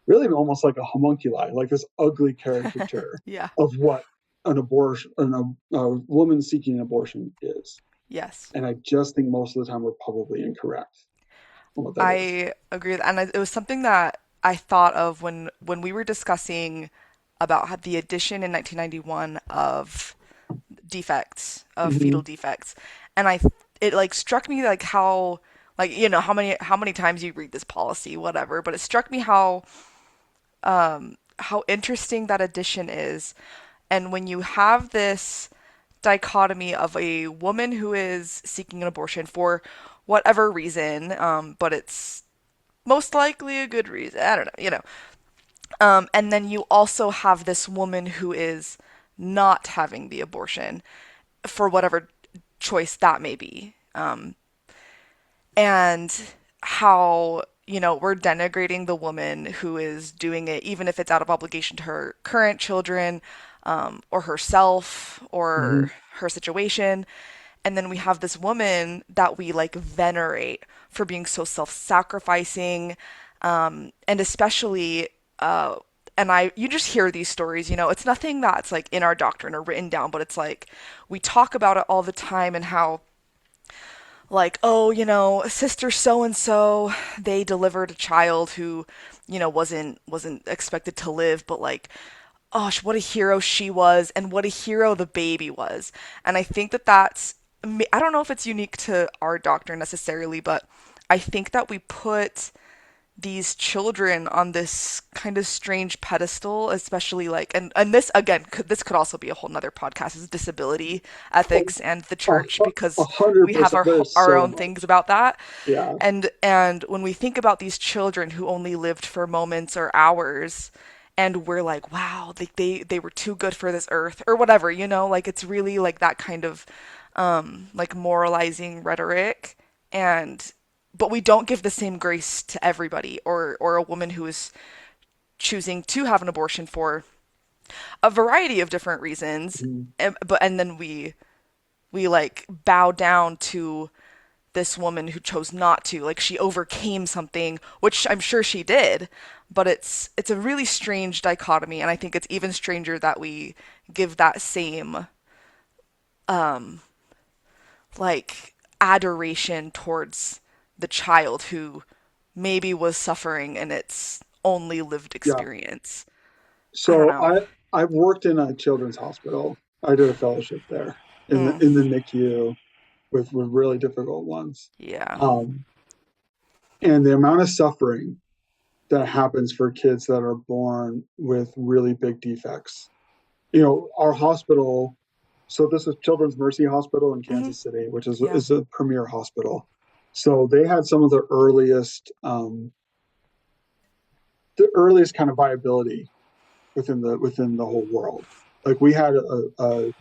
really almost like a homunculi, like this ugly caricature Yeah. of what an abortion, a woman seeking an abortion is. Yes. And I just think most of the time we're probably incorrect on what that is. I agree with, and it was something that I thought of when we were discussing about the addition in 1991 of defects, of fetal Hmm. defects. And it like struck me like how, like, how many times you read this policy, whatever, but it struck me how interesting that addition is. And when you have this dichotomy of a woman who is seeking an abortion for whatever reason, but it's most likely a good reason. I don't know. And then you also have this woman who is not having the abortion for whatever choice that may be. And how, we're denigrating the woman who is doing it, even if it's out of obligation to her current children, or herself, Hmm. or her situation. And then we have this woman that we like venerate for being so self-sacrificing, and especially, you just hear these stories, it's nothing that's like in our doctrine or written down, but it's like we talk about it all the time, and how, like, oh, sister so and so, they delivered a child who, wasn't expected to live, but like, gosh, what a hero she was, and what a hero the baby was. And I think that I don't know if it's unique to our doctrine necessarily, but I think that we put these children on this kind of strange pedestal, especially like, and this again, this could also be a whole nother podcast, is disability ethics and the church, A because we have 100%. There's our so own much. things about that. Yeah. And when we think about these children who only lived for moments or hours, and we're like, wow, they were too good for this earth, or whatever, like, it's really like that kind of like moralizing rhetoric. And but we don't give the same grace to everybody, or a woman who is choosing to have an abortion for a variety of different reasons. Mhm. And then we like bow down to this woman who chose not to, like, she overcame something, which I'm sure she did. But it's a really strange dichotomy, and I think it's even stranger that we give that same like adoration towards the child who maybe was suffering in its only lived Yeah. experience. I don't So know. I've worked in a children's hospital. I did a fellowship there in Mm, the NICU with really difficult ones. yeah. Um, and the amount of suffering that happens for kids that are born with really big defects. Our hospital, so this is Children's Mercy Hospital in Hmm. Kansas City, which Yeah. is a premier hospital. So they had some of the earliest kind of viability within the whole world. Like we had a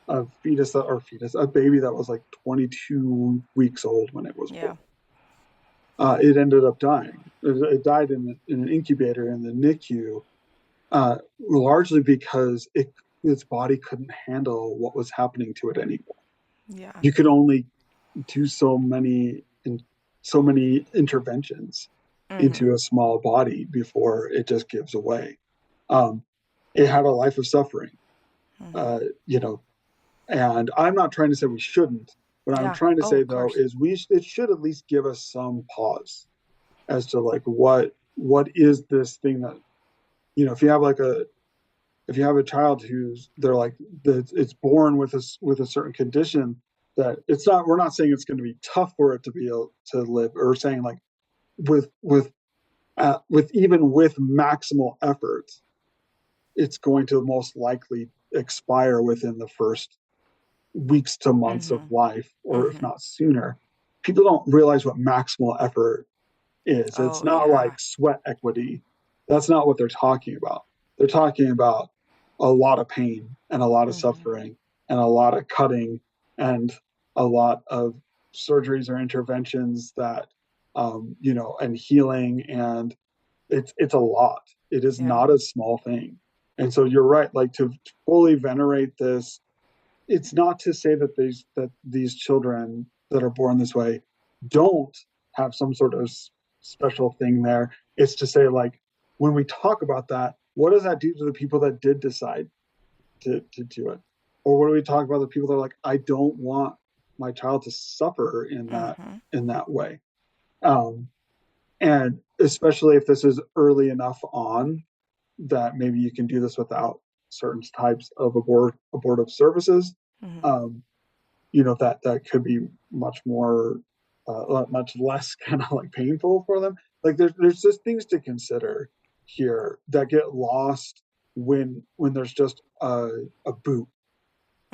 a baby that was like 22 weeks old when it was born. Yeah. It ended up dying. It died in an incubator in the NICU, largely because its body couldn't handle what was happening to it anymore. Yeah. You could only do so many interventions Hmm. into a small body before it just gives away. Um, it had a life of suffering, Hmm. uh, you know, and I'm not trying to say we shouldn't. What I'm Yeah. trying to Oh, say of though course. is it should at least give us some pause as to like what is this thing that if you have if you have a child who's they're like it's born with a certain condition that it's not we're not saying it's going to be tough for it to be able to live or saying like with even with maximal effort it's going to most likely expire within the first weeks to months of Hmm. life, or if Hmm. not sooner. People don't realize what maximal effort is. It's Oh, not yeah. like sweat equity. That's not what they're talking about. They're talking about a lot of pain and a lot of Hmm. suffering and a lot of cutting and a lot of surgeries or interventions that, and healing. And it's a lot. It is Yeah. not a small thing. And so you're right, like to fully venerate this, it's not to say that these children that are born this way don't have some sort of special thing there. It's to say like when we talk about that, what does that do to the people that did decide to do it? Or what do we talk about the people that are like, I don't want my child to suffer Hmm. in that way. Um, and especially if this is early enough on that maybe you can do this without certain types of abortive services. Mm-hmm. um, that could be much more, much less kind of like painful for them. Like there's just things to consider here that get lost when there's just a boot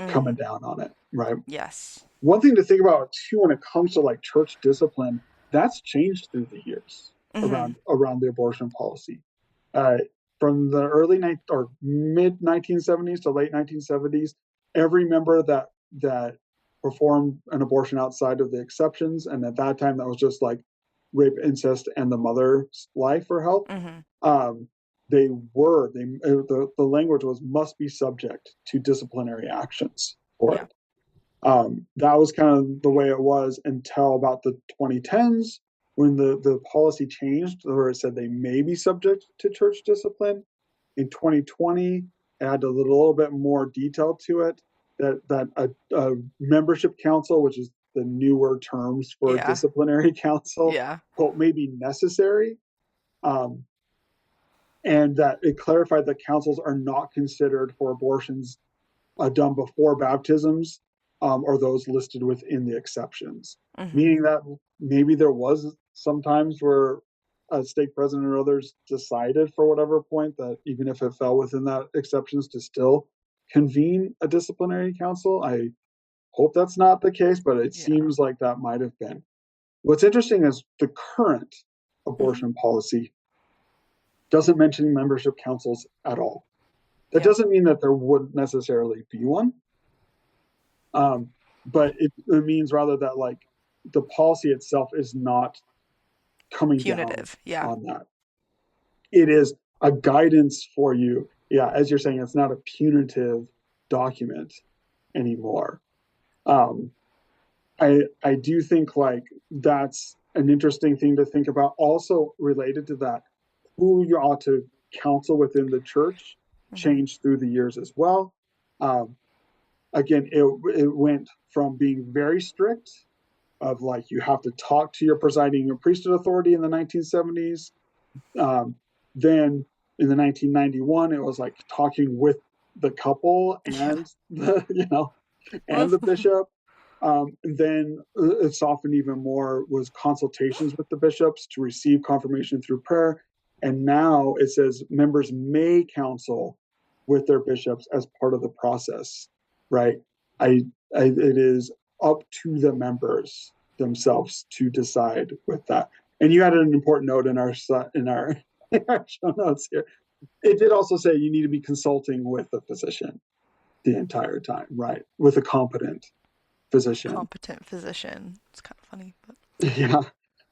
coming Mm. down on it, right? Yes. One thing to think about too when it comes to like church discipline, that's changed through the years Mm-hmm. around the abortion policy. Uh, from the early or mid 1970s to late 1970s, every member that performed an abortion outside of the exceptions, and at that time that was just like rape, incest, and the mother's life or health. Mm-hmm. Um, the language was must be subject to disciplinary actions for Yeah. it. That was kind of the way it was until about the 2010s when the policy changed, where it said they may be subject to church discipline. In 2020, it had a little bit more detail to it that a membership council, which is the newer terms for a Yeah. disciplinary council, Yeah. quote, may be necessary. Um, and that it clarified that councils are not considered for abortions done before baptisms, or those listed within the exceptions. Mm-hmm. Meaning that maybe there was sometimes where a stake president or others decided for whatever point that even if it fell within that exceptions to still convene a disciplinary council. I hope that's not the case, but it Yeah. seems like that might have been. What's interesting is the current Mm-hmm. abortion policy doesn't mention membership councils at all. That Yeah. doesn't mean that there wouldn't necessarily be one. Um, but it means rather that like the policy itself is not coming down Punitive. Yeah. on that. It is a guidance for you. Yeah, as you're saying, it's not a punitive document anymore. Um, I do think like that's an interesting thing to think about. Also related to that, who you ought to counsel within the church Mm-hmm. changed through the years as well. Um, Again, it went from being very strict of like you have to talk to your presiding priesthood authority in the 1970s. Um, then in the 1991, it was like talking with the couple Yeah. and and the bishop. And then it softened even more was consultations with the bishops to receive confirmation through prayer. And now it says members may counsel with their bishops as part of the process, right? I, it is up to the members themselves to decide with that. And you added an important note in our in our, in our show notes here. It did also say you need to be consulting with a physician the entire time, right? With a competent physician. Competent physician. It's kind of funny, but Yeah.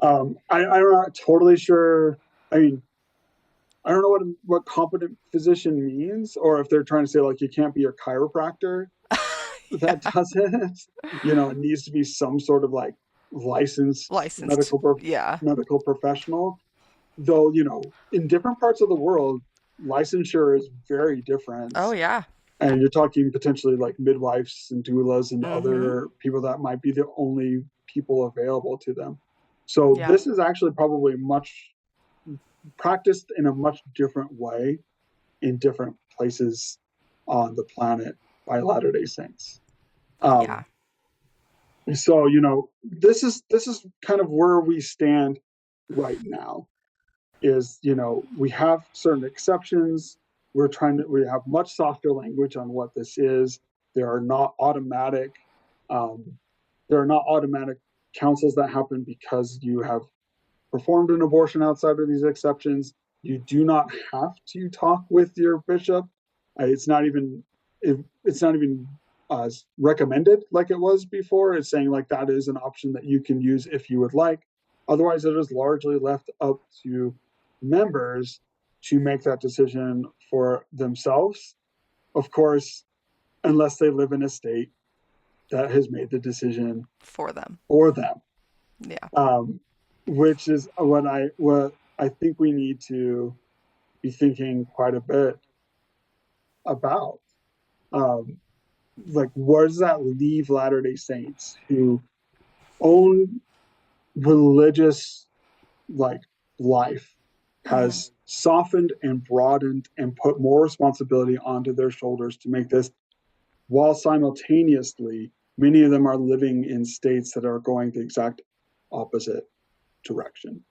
I'm not totally sure. I mean, I don't know what competent physician means, or if they're trying to say like you can't be a chiropractor. That yeah. doesn't, it needs to be some sort of like licensed Licensed. Yeah. medical professional. Though, in different parts of the world, licensure is very different. Oh yeah. And you're talking potentially like midwives and doulas and Mm-hmm. other people that might be the only people available to them. So Yeah. this is actually probably much practiced in a much different way in different places on the planet by Latter-day Saints. Um, Yeah. so this is kind of where we stand right now. Is we have certain exceptions. We have much softer language on what this is. There are not automatic um, there are not automatic counsels that happen because you have performed an abortion outside of these exceptions. You do not have to talk with your bishop. It's not even it's not even recommended like it was before. It's saying like that is an option that you can use if you would like. Otherwise, it is largely left up to members to make that decision for themselves. Of course, unless they live in a state that has made the decision For them. for them, Yeah. um, which is what I think we need to be thinking quite a bit about. Um, like, where does that leave Latter Day Saints who own religious like life Mm-hmm. has softened and broadened and put more responsibility onto their shoulders to make this while simultaneously many of them are living in states that are going the exact opposite direction.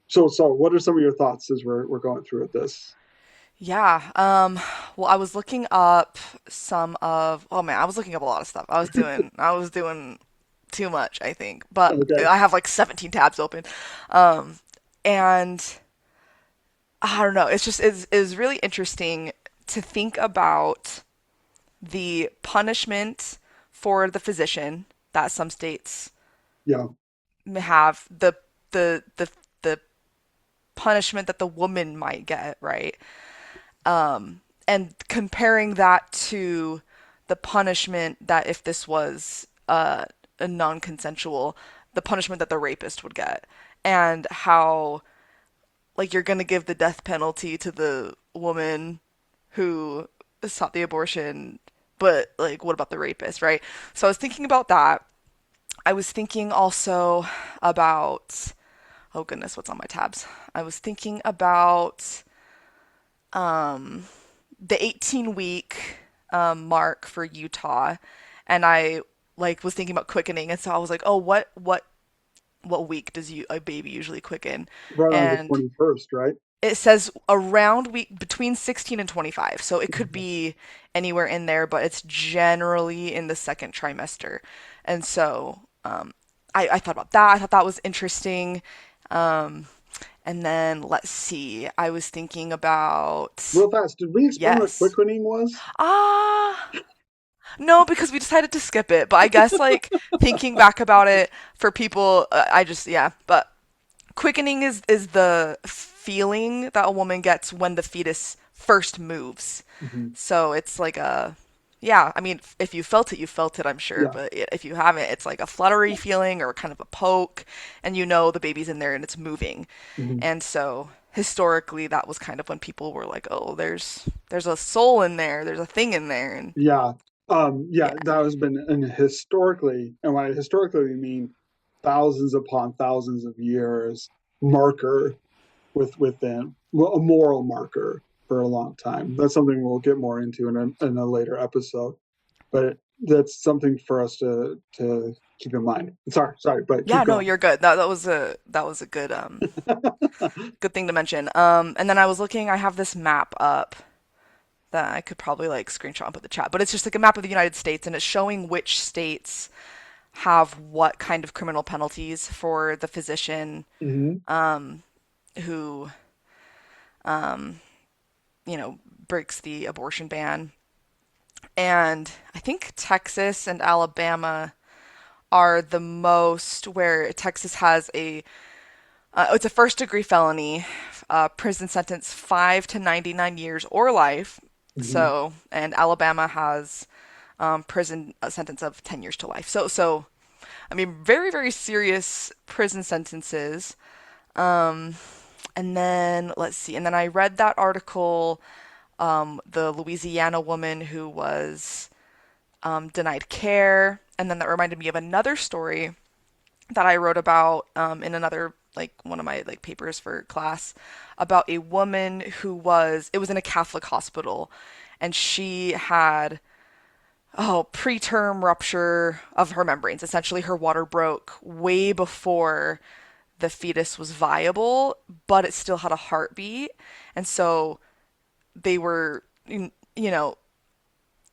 So what are some of your thoughts as we're going through with this? Yeah. Well, I was looking up some of, oh man, I was looking up a lot of stuff. I was doing too much, I think. But Okay. I have like 17 tabs open. Um, and I don't know, it's really interesting to think about the punishment for the physician that some states Yeah. have, the punishment that the woman might get, right? And comparing that to the punishment that if this was a non-consensual, the punishment that the rapist would get, and how like you're gonna give the death penalty to the woman who sought the abortion, but like what about the rapist, right? So I was thinking about that. I was thinking also about, oh goodness, what's on my tabs? I was thinking about the 18-week mark for Utah, and I like was thinking about quickening, and so I was like, oh, what week does a baby usually quicken? Right around the And 21st, right? it says around week between 16 and 25, so it could be anywhere in there, but it's generally in the second trimester. And so I thought about that. I thought that was interesting. Um, and then let's see. I was thinking about, Real fast, did we explain what yes. quickening was? Ah, no, because we decided to skip it. But I guess like thinking back about it for people, I just yeah. But quickening is the feeling that a woman gets when the fetus first moves. Hmm. So it's like a, yeah, I mean, if you felt it, you felt it, I'm sure. Yeah. But if you haven't, it's like a fluttery feeling or kind of a poke, and you know the baby's in there and it's moving. Hmm. And so historically, that was kind of when people were like, oh, there's a soul in there, there's a thing in there, and Yeah. Yeah, yeah, that has been an historically, and by historically we mean thousands upon thousands of years marker within well, a moral marker for a long time. That's something we'll get more into in a later episode, but that's something for us to keep in mind. Sorry, but keep yeah. No, going. you're good. That was a good good thing to mention. And then I was looking. I have this map up that I could probably like screenshot and put in the chat, but it's just like a map of the United States, and it's showing which states have what kind of criminal penalties for the physician Hmm. who, you know, breaks the abortion ban. And I think Texas and Alabama are the most, where Texas has it's a first degree felony, prison sentence 5 to 99 years or life. Hmm. So, and Alabama has prison a sentence of 10 years to life. So I mean, very, very serious prison sentences. And then let's see. And then I read that article, the Louisiana woman who was denied care, and then that reminded me of another story that I wrote about in another like one of my like papers for class about a woman who was, it was in a Catholic hospital, and she had, oh, preterm rupture of her membranes. Essentially, her water broke way before the fetus was viable, but it still had a heartbeat. And so they were, you know,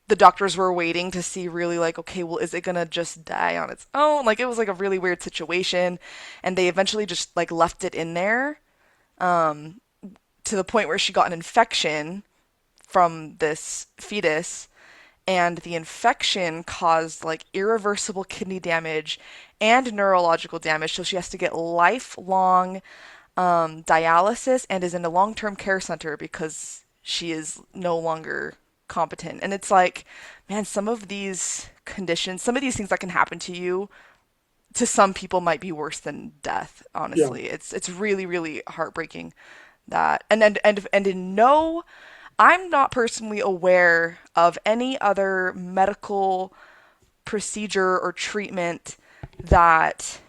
the doctors were waiting to see really like, okay, well, is it gonna just die on its own? Like, it was like a really weird situation. And they eventually just like left it in there to the point where she got an infection from this fetus, and the infection caused like irreversible kidney damage and neurological damage. So she has to get lifelong dialysis and is in a long term care center because she is no longer competent. And it's like, man, some of these conditions, some of these things that can happen to you, to some people might be worse than death, Yeah. honestly. It's really, really heartbreaking that. And in no, I'm not personally aware of any other medical procedure or treatment that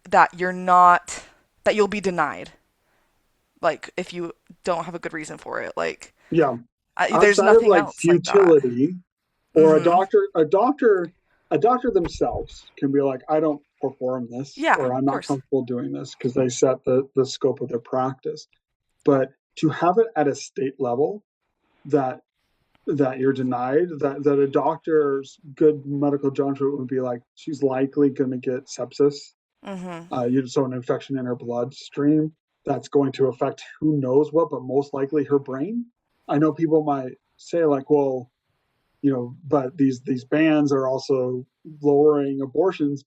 that you're not that you'll be denied, like if you don't have a good reason for it. Like Yeah. There's outside of nothing like else like that. futility, or Mm-hmm. a doctor themselves can be like, I don't perform this, Yeah, or I'm of not course. comfortable doing this, because they set the scope of their practice. But to have it at a state level that you're denied, that a doctor's good medical judgment would be like, she's likely going to get sepsis, Mm-hmm. so an infection in her bloodstream that's going to affect who knows what, but most likely her brain. I know people might say like, well, but these bans are also lowering abortions,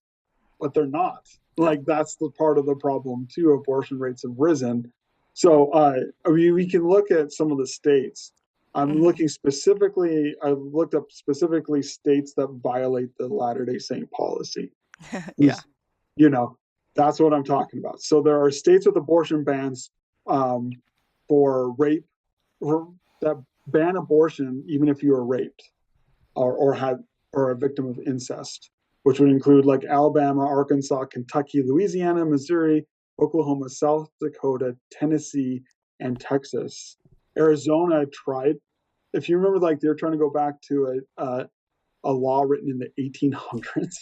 but they're not. No. Like that's the part of the problem too. Abortion rates have risen. So I mean, we can look at some of the states. Mm-hmm. I looked up specifically states that violate the Latter-day Saint policy. Yeah. Who's, you know, that's what I'm talking about. So there are states with abortion bans um, for rape, or that ban abortion even if you were raped or had or a victim of incest, which would include like Alabama, Arkansas, Kentucky, Louisiana, Missouri, Oklahoma, South Dakota, Tennessee, and Texas. Arizona tried. If you remember, like they were trying to go back to a law written in the 1800s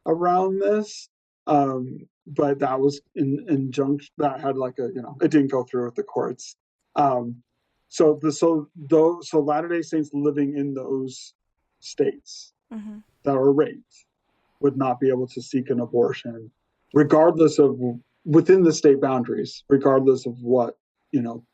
around this, but that was in injunction that had like it didn't go through with the courts. Um, so Latter Day Saints living in those states Mm-hmm. that were raped would not be able to seek an abortion, regardless of within the state boundaries, regardless of what you know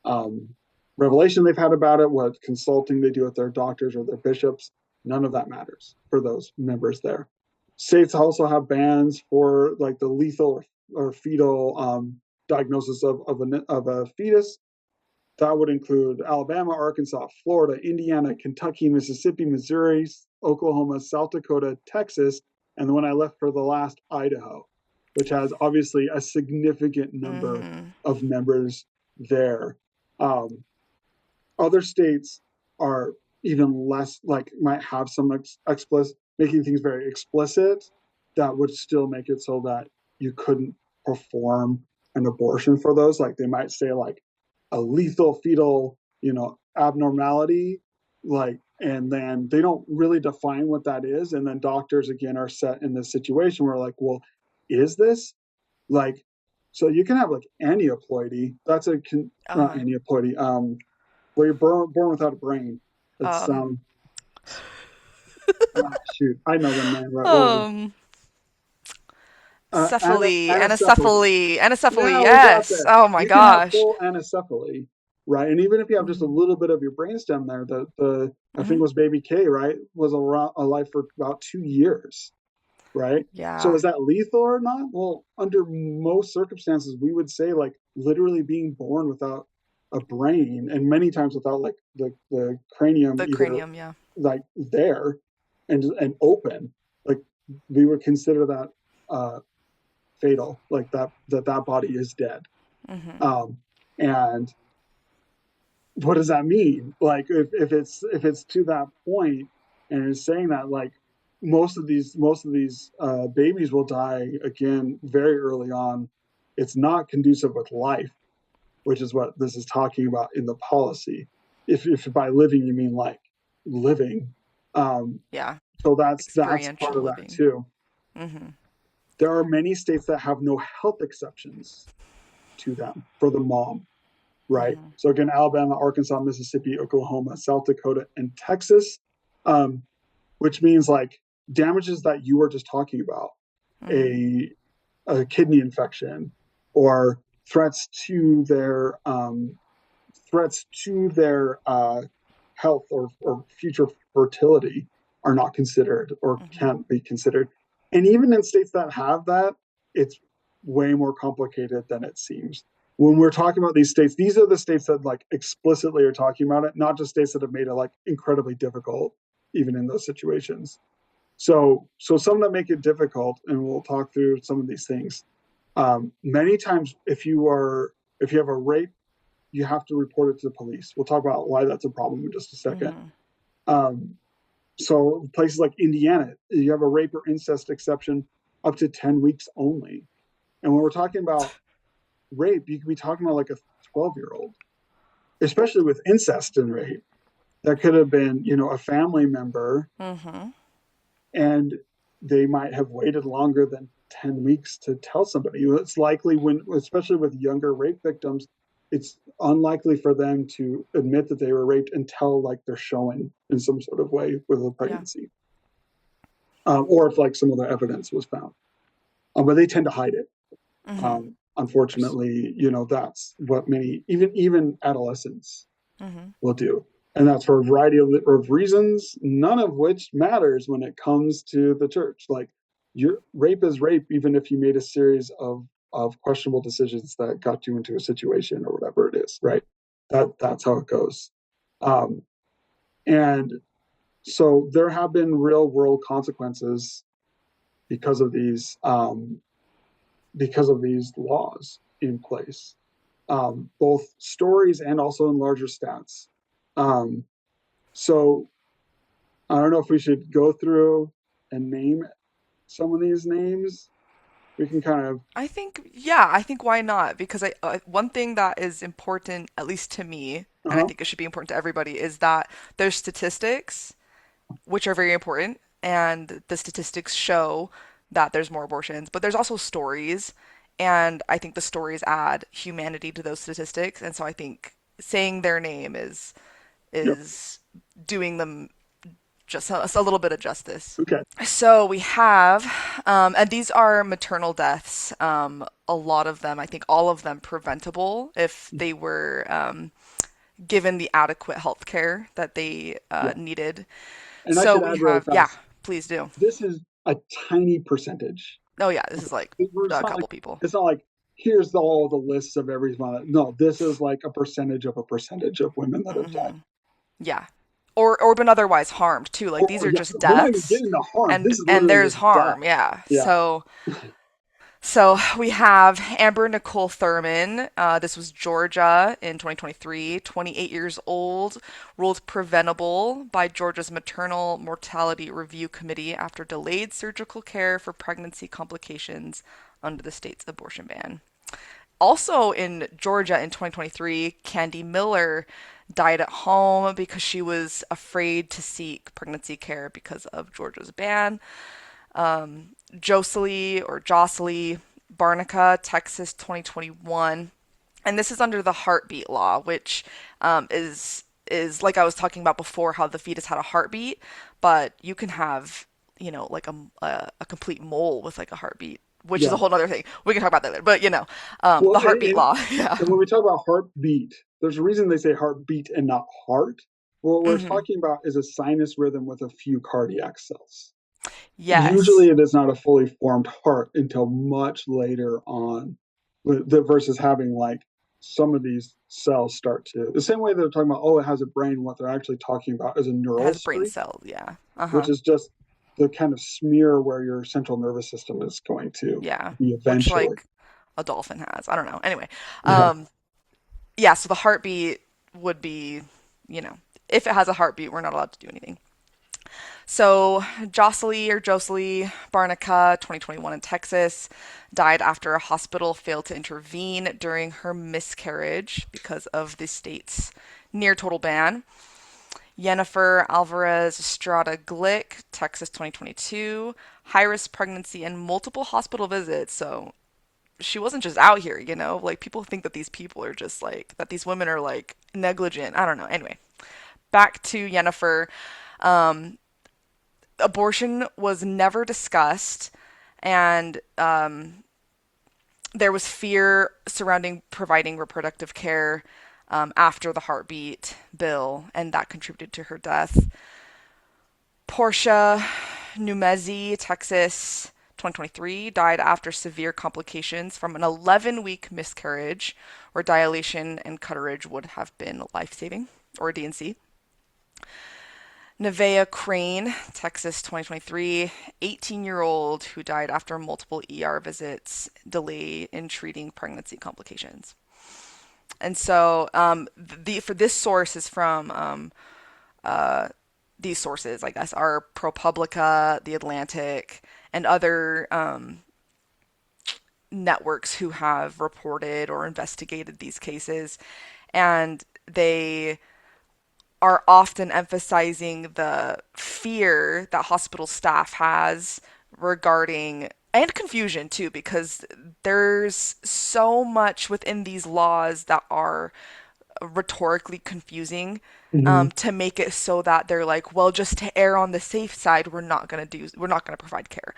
um, revelation they've had about it, what consulting they do with their doctors or their bishops. None of that matters for those members there. States also have bans for like the lethal or fetal diagnosis of a fetus. That would include Alabama, Arkansas, Florida, Indiana, Kentucky, Mississippi, Missouri, Oklahoma, South Dakota, Texas, and the one I left for the last, Idaho, which has obviously a significant number Mm-hmm. of members there. Um, Other states are even less, like might have some explicit, making things very explicit that would still make it so that you couldn't perform an abortion for those. Like they might say like a lethal fetal, abnormality, like, and then they don't really define what that is. And then doctors again are set in this situation where like, well, is this like, so you can have like aneuploidy. That's not Uh-huh. aneuploidy. Where you're born without a brain. It's Um. shoot, I know the name right. What was it? Um. Cephaly, Anencephaly. anencephaly, anencephaly. Yeah, we got Yes. there. Oh my You can have gosh. full anencephaly, right? And even if you have just a Mm-hmm. little bit of your brainstem there, the I think Mm-hmm. it was baby K, right, was alive for about 2 years, right? So Yeah. is that lethal or not? Well, under most circumstances, we would say like literally being born without a brain, and many times without like the cranium The either cranium. Yeah. like there and open, like we would consider that fatal, like that body is dead. Mm-hmm. And what does that mean? Like if it's to that point and it's saying that like most of these babies will die again very early on, it's not conducive with life, which is what this is talking about in the policy. If by living you mean like living, um, Yeah. so that's part Experiential of that living. too. Mm-hmm. There are many states that have no health exceptions to them for the mom, right? Mm-hmm. So again, Alabama, Arkansas, Mississippi, Oklahoma, South Dakota, and Texas, um, which means like damages that you were just talking about, Mm-hmm. a, a kidney infection, or threats to their health or future fertility are not considered or Mm-hmm. can't be considered. And even in states that have that, it's way more complicated than it seems. When we're talking about these states, these are the states that like explicitly are talking about it, not just states that have made it like incredibly difficult, even in those situations. So some that make it difficult, and we'll talk through some of these things. Many times, if you have a rape, you have to report it to the police. We'll talk about why that's a problem in just a second. Mm-hmm. Um, so places like Indiana, you have a rape or incest exception up to 10 weeks only. And when we're talking about rape, you could be talking about like a 12-year-old, especially with incest and rape. that could have been, a family member, Mm-hmm. and they might have waited longer than 10 weeks to tell somebody. It's likely especially with younger rape victims, it's unlikely for them to admit that they were raped until like they're showing in some sort of way with a Yeah. pregnancy, or if like some other evidence was found. But they tend to hide it. Mm-hmm. Of course. Unfortunately, that's what many, even adolescents Mm-hmm. will do. And that's for a variety of reasons, none of which matters when it comes to the church. Like, your rape is rape, even if you made a series of questionable decisions that got you into a situation or whatever it is, right? That's how it goes. Um, and so there have been real world consequences because of these laws in place, both stories and also in larger stats. Um, so I don't know if we should go through and name some of these names. We can kind of. I think why not? Because one thing that is important, at least to me, and I Uh-huh. think it should be important to everybody, is that there's statistics, which are very important, and the statistics show that there's more abortions, but there's also stories, and I think the stories add humanity to those statistics, and so I think saying their name Yep. is doing them just a little bit of justice. Okay. So we have, and these are maternal deaths. A lot of them, I think all of them, preventable if they were given the adequate health care that they Yeah. needed. And I So should we add really have, yeah, fast. please do. This is a tiny percentage. Oh yeah, this is Okay. like It's a not like couple people. it's not like here's all the lists of everyone. No, this is like a percentage of women that have died. Hmm. Yeah, or been otherwise harmed too. Like these Oh are yes, just we're not even deaths, getting to harm. This is and literally there's just death. harm. Yeah, Yeah. so we have Amber Nicole Thurman. This was Georgia in 2023, 28 years old, ruled preventable by Georgia's Maternal Mortality Review Committee after delayed surgical care for pregnancy complications under the state's abortion ban. Also in Georgia in 2023, Candy Miller died at home because she was afraid to seek pregnancy care because of Georgia's ban. Jocelyn Barnica, Texas 2021. And this is under the heartbeat law, which is like I was talking about before, how the fetus had a heartbeat, but you can have, like a complete mole with like a heartbeat, which is a Yeah. whole other thing. We can talk about that later. But Well, the heartbeat law, yeah. and when we talk about heartbeat, there's a reason they say heartbeat and not heart. What we're Hmm. talking about is a sinus rhythm with a few cardiac cells. Usually, Yes. it is not a fully formed heart until much later on, versus having like some of these cells start to the same way they're talking about. Oh, it has a brain. What they're actually talking about is a It neural has brain streak, cells, yeah. which Uh-huh. is just the kind of smear where your central nervous system is going to Yeah. be Which eventually. like a dolphin has. I don't know. Anyway. Yeah. Um yeah, so the heartbeat would be, you know, if it has a heartbeat, we're not allowed to do anything. So Jocelyn Barnica, 2021 in Texas, died after a hospital failed to intervene during her miscarriage because of the state's near total ban. Yennefer Alvarez Estrada Glick, Texas 2022, high risk pregnancy and multiple hospital visits. So she wasn't just out here, like people think that these people are just like, that these women are like negligent. I don't know. Anyway, back to Yennefer. Um, Abortion was never discussed, and there was fear surrounding providing reproductive care after the heartbeat bill, and that contributed to her death. Portia Numezi, Texas, 2023, died after severe complications from an 11-week miscarriage, where dilation and curettage would have been life saving, or DNC. Nevaeh Crane, Texas, 2023, 18-year-old who died after multiple ER visits, delay in treating pregnancy complications. And so the for this source is from these sources, I guess, are ProPublica, The Atlantic, and other networks who have reported or investigated these cases. And they are often emphasizing the fear that hospital staff has regarding, and confusion too, because there's so much within these laws that are rhetorically confusing, Hmm. to make it so that they're like, well, just to err on the safe side, we're not going to provide care.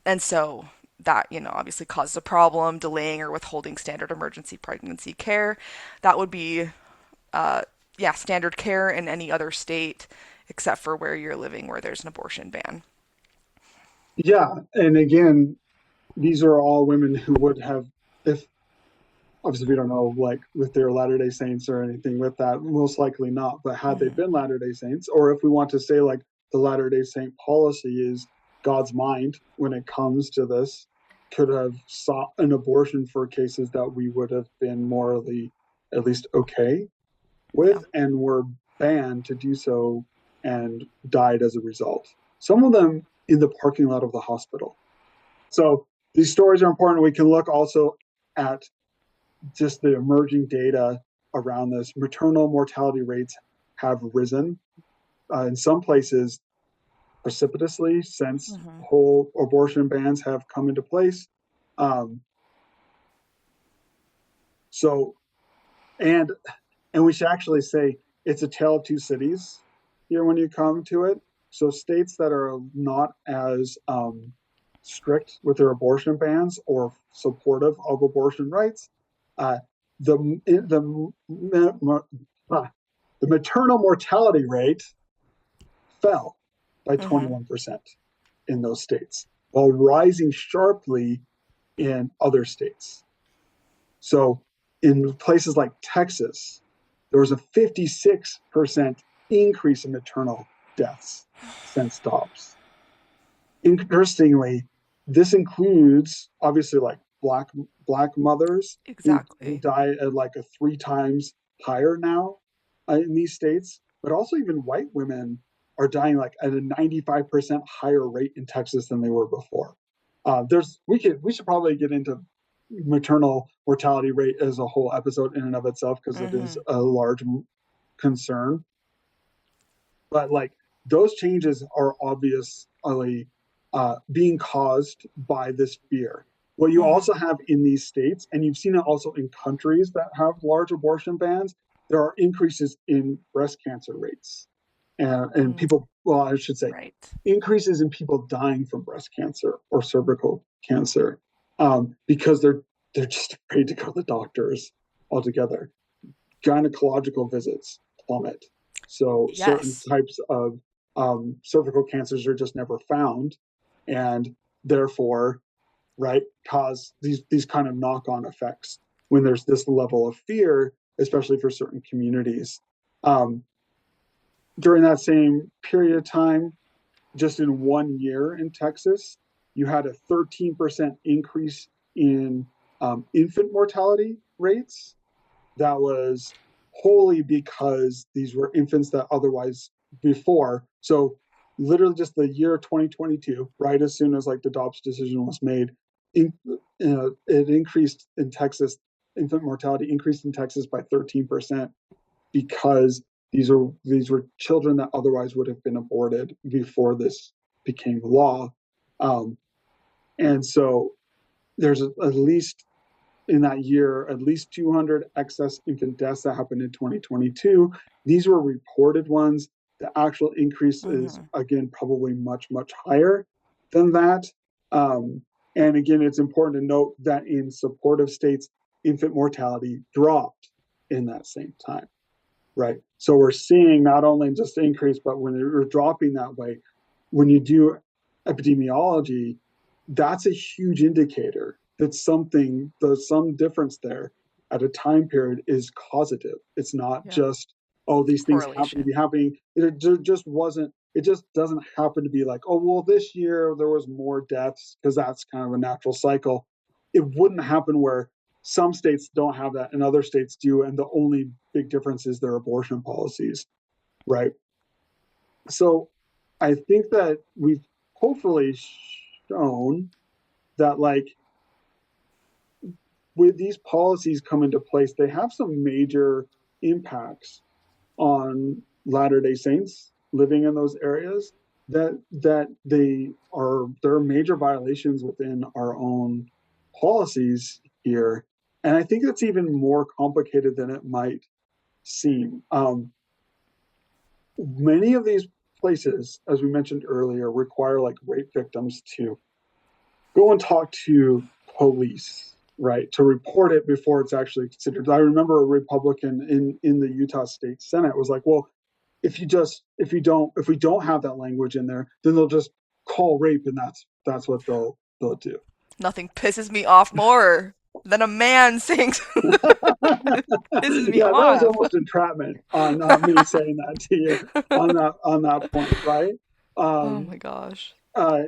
And so that, obviously causes a problem, delaying or withholding standard emergency pregnancy care. That would be, uh, yeah, standard care in any other state except for where you're living, where there's an abortion ban. Yeah, and again, these are all women who would have, if obviously we don't know like with their Latter-day Saints or anything with that, most likely not, but had they Mm-hmm. been Latter-day Saints, or if we want to say like the Latter-day Saint policy is God's mind when it comes to this, could have sought an abortion for cases that we would have been morally at least okay with, Yeah. and were banned to do so and died as a result. Some of them in the parking lot of the hospital. So these stories are important. We can look also at just the emerging data around this. Maternal mortality rates have risen in some places precipitously since Mm-hmm. whole abortion bans have come into place. Um, so, and and we should actually say it's a tale of two cities here when you come to it. So states that are not as strict with their abortion bans or supportive of abortion rights, uh, the the maternal mortality rate fell by Mm-hmm. 21% in those states, while rising sharply in other states. So in places like Texas, there was a 56% increase in maternal deaths since Dobbs. Interestingly, this includes obviously like black mothers who Exactly. die at like a three times higher now in these states, but also even white women are dying like at a 95% higher rate in Texas than they were before. There's we should probably get into maternal mortality rate as a whole episode in and of itself because it is Mm-hmm. a large concern. But like those changes are obviously being caused by this fear. What you Mm-hmm. also have in these states, and you've seen it also in countries that have large abortion bans, there are increases in breast cancer rates and Mm, people, well, I should say, right. increases in people dying from breast cancer or cervical cancer because they're just afraid to go to the doctors altogether. Gynecological visits plummet. So certain Yes. types of cervical cancers are just never found, and therefore, right, cause these kind of knock-on effects when there's this level of fear, especially for certain communities. Um, During that same period of time, just in 1 year in Texas, you had a 13% increase in infant mortality rates that was wholly because these were infants that otherwise before. So literally just the year 2022, right as soon as like the Dobbs decision was made, it increased in Texas. Infant mortality increased in Texas by 13% because these were children that otherwise would have been aborted before this became law. Um, and so there's at least in that year, at least 200 excess infant deaths that happened in 2022. These were reported ones. The actual increase is, Mm-hmm. again, probably much, much higher than that. Um, and again, it's important to note that in supportive states, infant mortality dropped in that same time, right? So we're seeing not only just increase, but when you're dropping that way, when you do epidemiology, that's a huge indicator that there's some difference there at a time period is causative. It's not Yeah. just, oh, these things happen to Correlation. be happening. It just doesn't happen to be like, oh, well, this year there was more deaths because that's kind of a natural cycle. It wouldn't happen where some states don't have that and other states do. And the only big difference is their abortion policies, right? So I think that we've hopefully shown that like with these policies come into place, they have some major impacts on Latter-day Saints living in those areas, that there are major violations within our own policies here. And I think it's even more complicated than it might seem. Many of these places, as we mentioned earlier, require like rape victims to go and talk to police, right, to report it before it's actually considered. I remember a Republican in the Utah State Senate was like, well, if we don't have that language in there, then they'll just call rape, and that's what they'll do. Nothing pisses me off more than a man saying pisses me Yeah, that was off. almost entrapment on me saying that to you on that point, right? Oh Um, my gosh.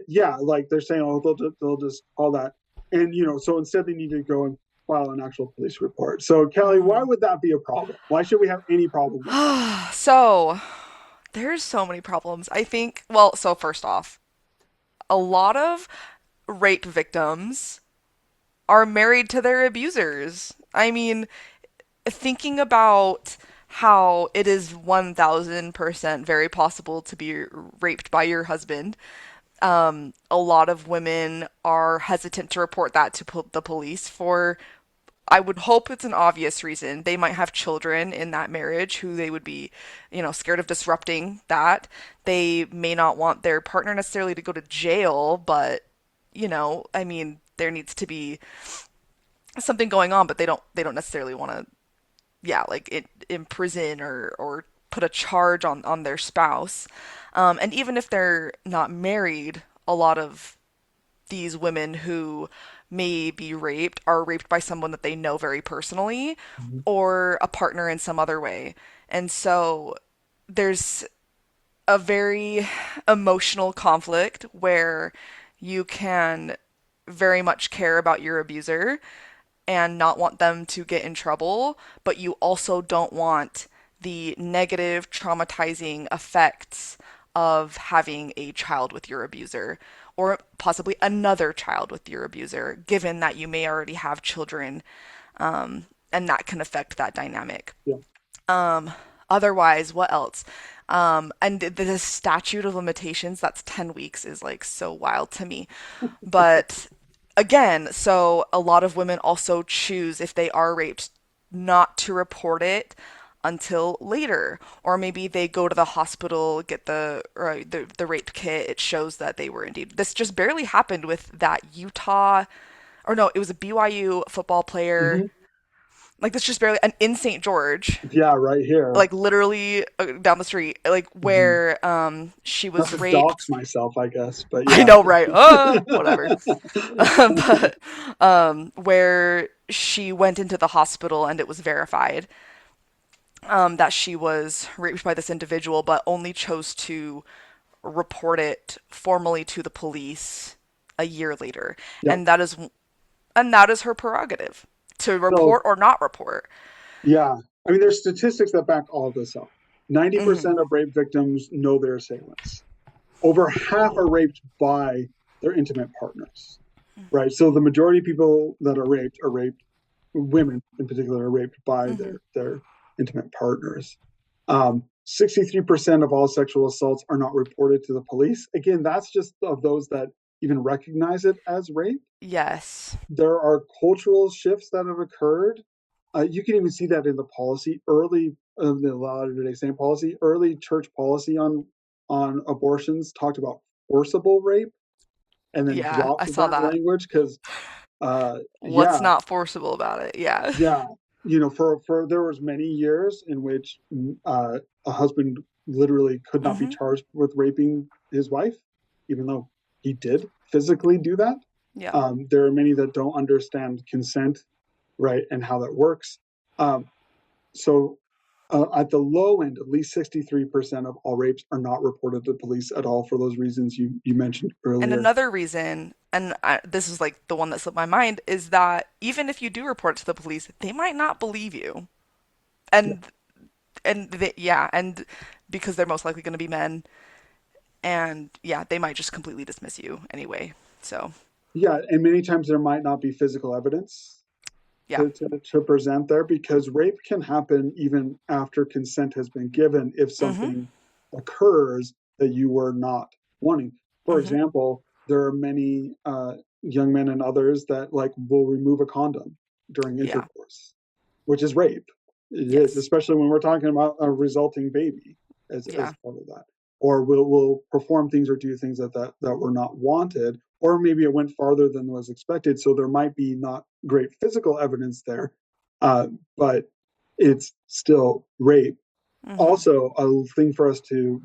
yeah, like they're saying, oh, they'll just call that, and so instead they need to go and file an actual police report. So, Calli, why Mm. would that be a problem? Why should we have any problem with that? So, there's so many problems. I think, well, so first off, a lot of rape victims are married to their abusers. I mean, thinking about how it is 1000% very possible to be raped by your husband, a lot of women are hesitant to report that to the police for, I would hope it's an obvious reason. They might have children in that marriage who they would be, scared of disrupting that. They may not want their partner necessarily to go to jail, but, I mean, there needs to be something going on, but they don't necessarily want to, yeah, like imprison or put a charge on their spouse. And even if they're not married, a lot of these women who may be raped are raped by someone that they know very personally Mhm. or a partner in some other way. And so there's a very emotional conflict where you can very much care about your abuser and not want them to get in trouble, but you also don't want the negative, traumatizing effects of having a child with your abuser or possibly another child with your abuser, given that you may already have children, and that can affect that dynamic. Yeah. Otherwise, what else? And the statute of limitations, that's 10 weeks, is like so wild to me. But again, so a lot of women also choose, if they are raped, not to report it until later, or maybe they go to the hospital, get the rape kit. It shows that they were indeed. This just barely happened with that Utah, or no, it was a BYU football player. Hmm. Like this just barely, and in St. George, Yeah, right here. like literally down the street, like Hmm. where she Not was to dox raped. myself, I guess, but I yeah. know, right? Whatever. But where she went into the hospital and it was verified that she was raped by this individual, but only chose to report it formally to the police a year later, Yep. and that is her prerogative to So report or not report. yeah, I mean, there's statistics that back all of this up. Hmm. 90% of rape victims know their assailants. Over half are raped by their intimate partners, right? So the majority of people that are raped, women in particular, are raped by Hmm. their intimate partners. 63% of all sexual assaults are not reported to the police. Again, that's just of those that even recognize it as rape. Yes. There are cultural shifts that have occurred. You can even see that in the policy early of the Latter-day Saint policy. Early church policy on abortions talked about forcible rape, and then Yeah, dropped I saw that that. language because, What's yeah, not forcible about it? Yeah. yeah, for there was many years in which a husband literally could not be Hmm. charged with raping his wife, even though he did physically do that. Yeah. There are many that don't understand consent, right, and how that works. Um, so at the low end, at least 63% of all rapes are not reported to police at all for those reasons you mentioned And earlier. another reason, and this is like the one that slipped my mind, is that even if you do report it to the police, they might not believe you. Yeah. And yeah, and because they're most likely going to be men, and yeah, they might just completely dismiss you anyway. So, Yeah, and many times there might not be physical evidence. Yeah. to present there, because rape can happen even after consent has been given if Mhm. something occurs that you were not wanting. For Mhm. example, there are many young men and others that like will remove a condom during Yeah. intercourse, which is rape. It is, Yes. especially when we're talking about a resulting baby as Yeah. part of that. Or will perform things or do things that were not wanted, or maybe it went farther than was expected. So there might be not great physical evidence there, but it's still rape. Mhm. Also, a thing for us to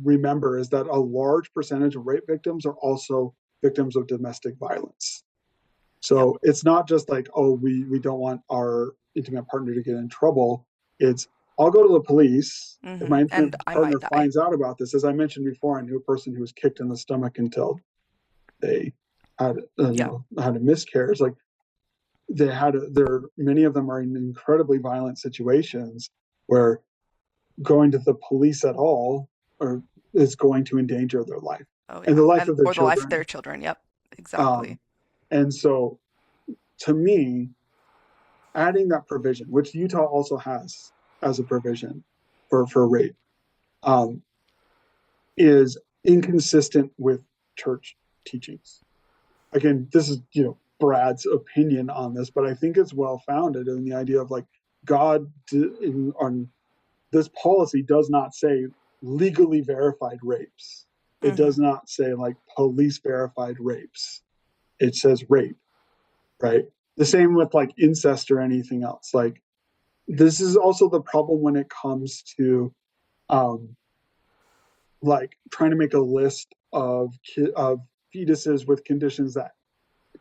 remember is that a large percentage of rape victims are also victims of domestic violence. Yep. So it's not just like, oh, we don't want our intimate partner to get in trouble. It's, I'll go to the police if my intimate And I partner might die. finds out about this. As I mentioned before, I knew a person who was kicked in the stomach until they had Yeah. had a miscarriage. Like there many of them are in incredibly violent situations where going to the police at all or is going to endanger their life Oh and yeah. the life And of their or the life of their children. children. Yep. Exactly. Um, and so to me, adding that provision, which Utah also has as a provision for rape, um, is inconsistent with church teachings. Again, this is Brad's opinion on this, but I think it's well founded in the idea of like God on this policy does not say legally verified rapes. It does Mhm. not say like police verified rapes. It says rape, right? The same with like incest or anything else. Like this is also the problem when it comes to um, like trying to make a list of fetuses with conditions that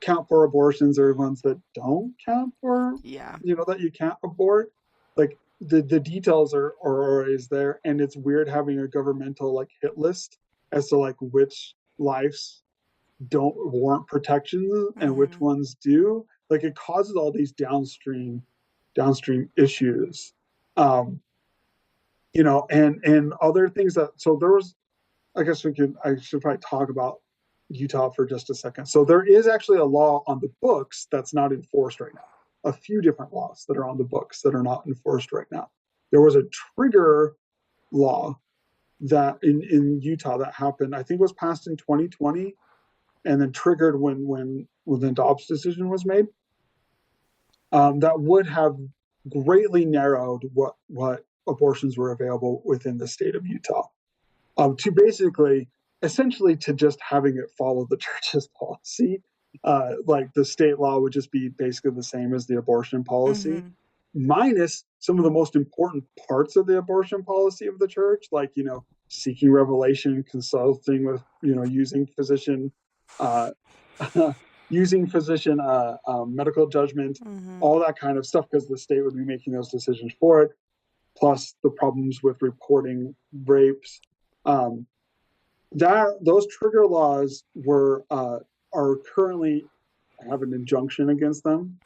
count for abortions or ones that don't count for Yeah. that you can't abort. Like the details are always there, and it's weird having a governmental like hit list as to like which lives don't warrant protection and which Mhm. ones do. Like it causes all these downstream issues. um and other things that so there was I guess I should probably talk about Utah for just a second. So there is actually a law on the books that's not enforced right now. A few different laws that are on the books that are not enforced right now. There was a trigger law that in Utah that happened, I think was passed in 2020 and then triggered when the Dobbs decision was made. That would have greatly narrowed what abortions were available within the state of Utah, to basically essentially to just having it follow the church's policy. Like the state law would just be basically the same as the abortion policy, Mhm. minus some of the most important parts of the abortion policy of the church, like seeking revelation, consulting with using physician, uh, using physician medical judgment, Mhm. all that kind of stuff, because the state would be making those decisions for it. Plus the problems with reporting rapes. Um, that those trigger laws were are currently have an injunction against them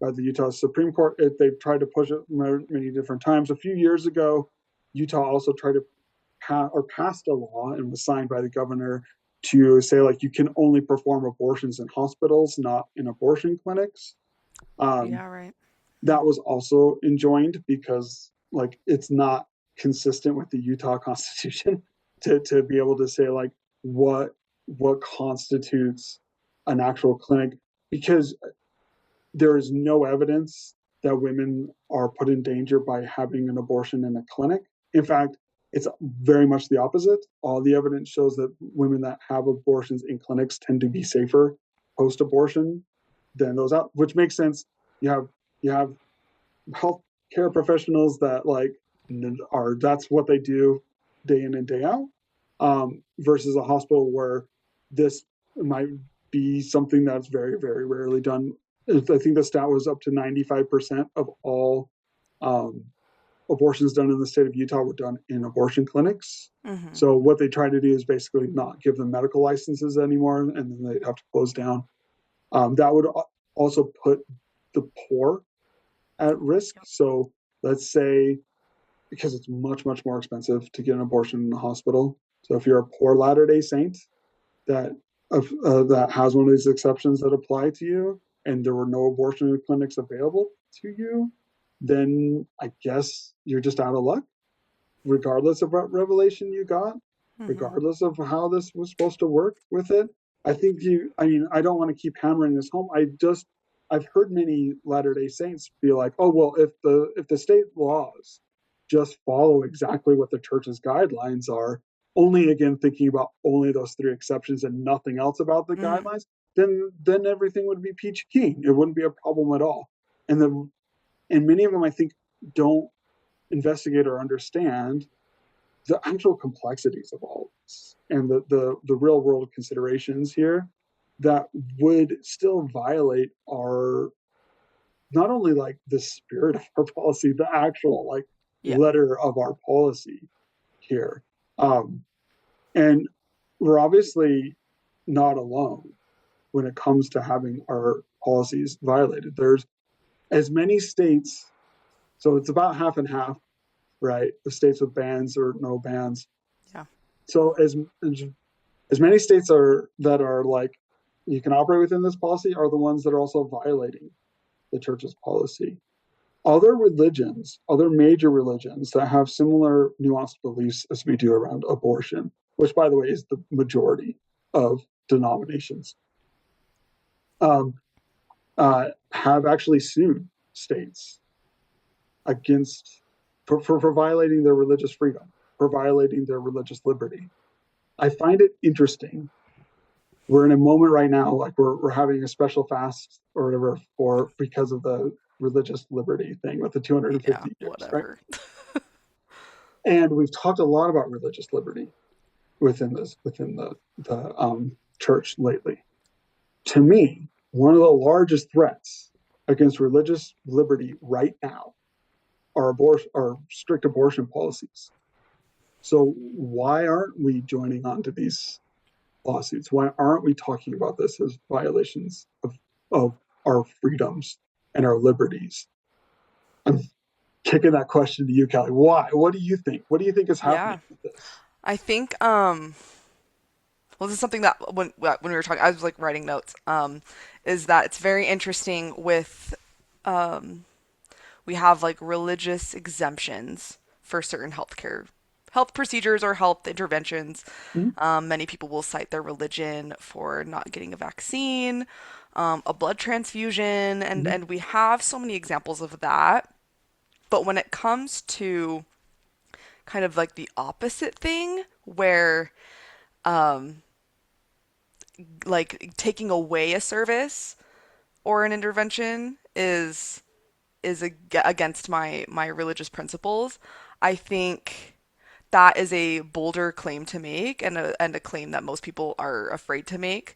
by the Utah Supreme Court. They've tried to push it many different times. A few years ago, Utah also tried to passed a law and was signed by the governor to say like you can only perform abortions in hospitals, not in abortion clinics. Um, Yeah, right. that was also enjoined because like it's not consistent with the Utah Constitution to be able to say like what constitutes an actual clinic, because there is no evidence that women are put in danger by having an abortion in a clinic. In fact, it's very much the opposite. All the evidence shows that women that have abortions in clinics tend to be safer post abortion than those out, which makes sense. You have healthcare professionals that like are that's what they do day in and day out, versus a hospital where this might be something that's very very rarely done. I think the stat was up to 95% of all um, abortions done in the state of Utah were done in abortion clinics. Mhm. So what they try to do is basically not give them medical licenses anymore, and then they'd have to close down. That would also put the poor at risk. Yep. So let's say because it's much much more expensive to get an abortion in the hospital. So if you're a poor Latter Day Saint that that has one of these exceptions that apply to you, and there were no abortion clinics available to you, then I guess you're just out of luck, regardless of what revelation you got, Mm-hmm. regardless of how this was supposed to work with it. I mean, I don't want to keep hammering this home. I've heard many Latter-day Saints be like, oh, well, if the state laws just follow exactly what the church's guidelines are, only again thinking about only those three exceptions and nothing else about the Mm-hmm. guidelines, then everything would be peachy keen. It wouldn't be a problem at all. And many of them I think don't investigate or understand the actual complexities of all this and the real world considerations here that would still violate our, not only like the spirit of our policy, the actual like Yeah. letter of our policy here. um and we're obviously not alone when it comes to having our policies violated. There's as many states, so it's about half and half, right? The states with bans or no bans. Yeah. So as many states are that are like you can operate within this policy are the ones that are also violating the church's policy. Other religions, other major religions that have similar nuanced beliefs as we do around abortion, which by the way is the majority of denominations, um, have actually sued states against for violating their religious freedom, for violating their religious liberty. I find it interesting. We're in a moment right now, like we're having a special fast or whatever for because of the religious liberty thing with the Yeah. 250 years, right? Whatever. And we've talked a lot about religious liberty within the church lately. To me, one of the largest threats against religious liberty right now are strict abortion policies. So why aren't we joining on to these lawsuits? Why aren't we talking about this as violations of our freedoms and our liberties? I'm kicking that question to you, Calli. Why? What do you think? What do you think is happening Yeah. with this? I think well, this is something that when we were talking, I was like writing notes. Is that it's very interesting with um we have like religious exemptions for certain health procedures or health interventions. Hmm. Many people will cite their religion for not getting a vaccine, a blood transfusion, Hmm. and we have so many examples of that. But when it comes to kind of like the opposite thing, where like taking away a service or an intervention is against my religious principles, I think that is a bolder claim to make and a claim that most people are afraid to make.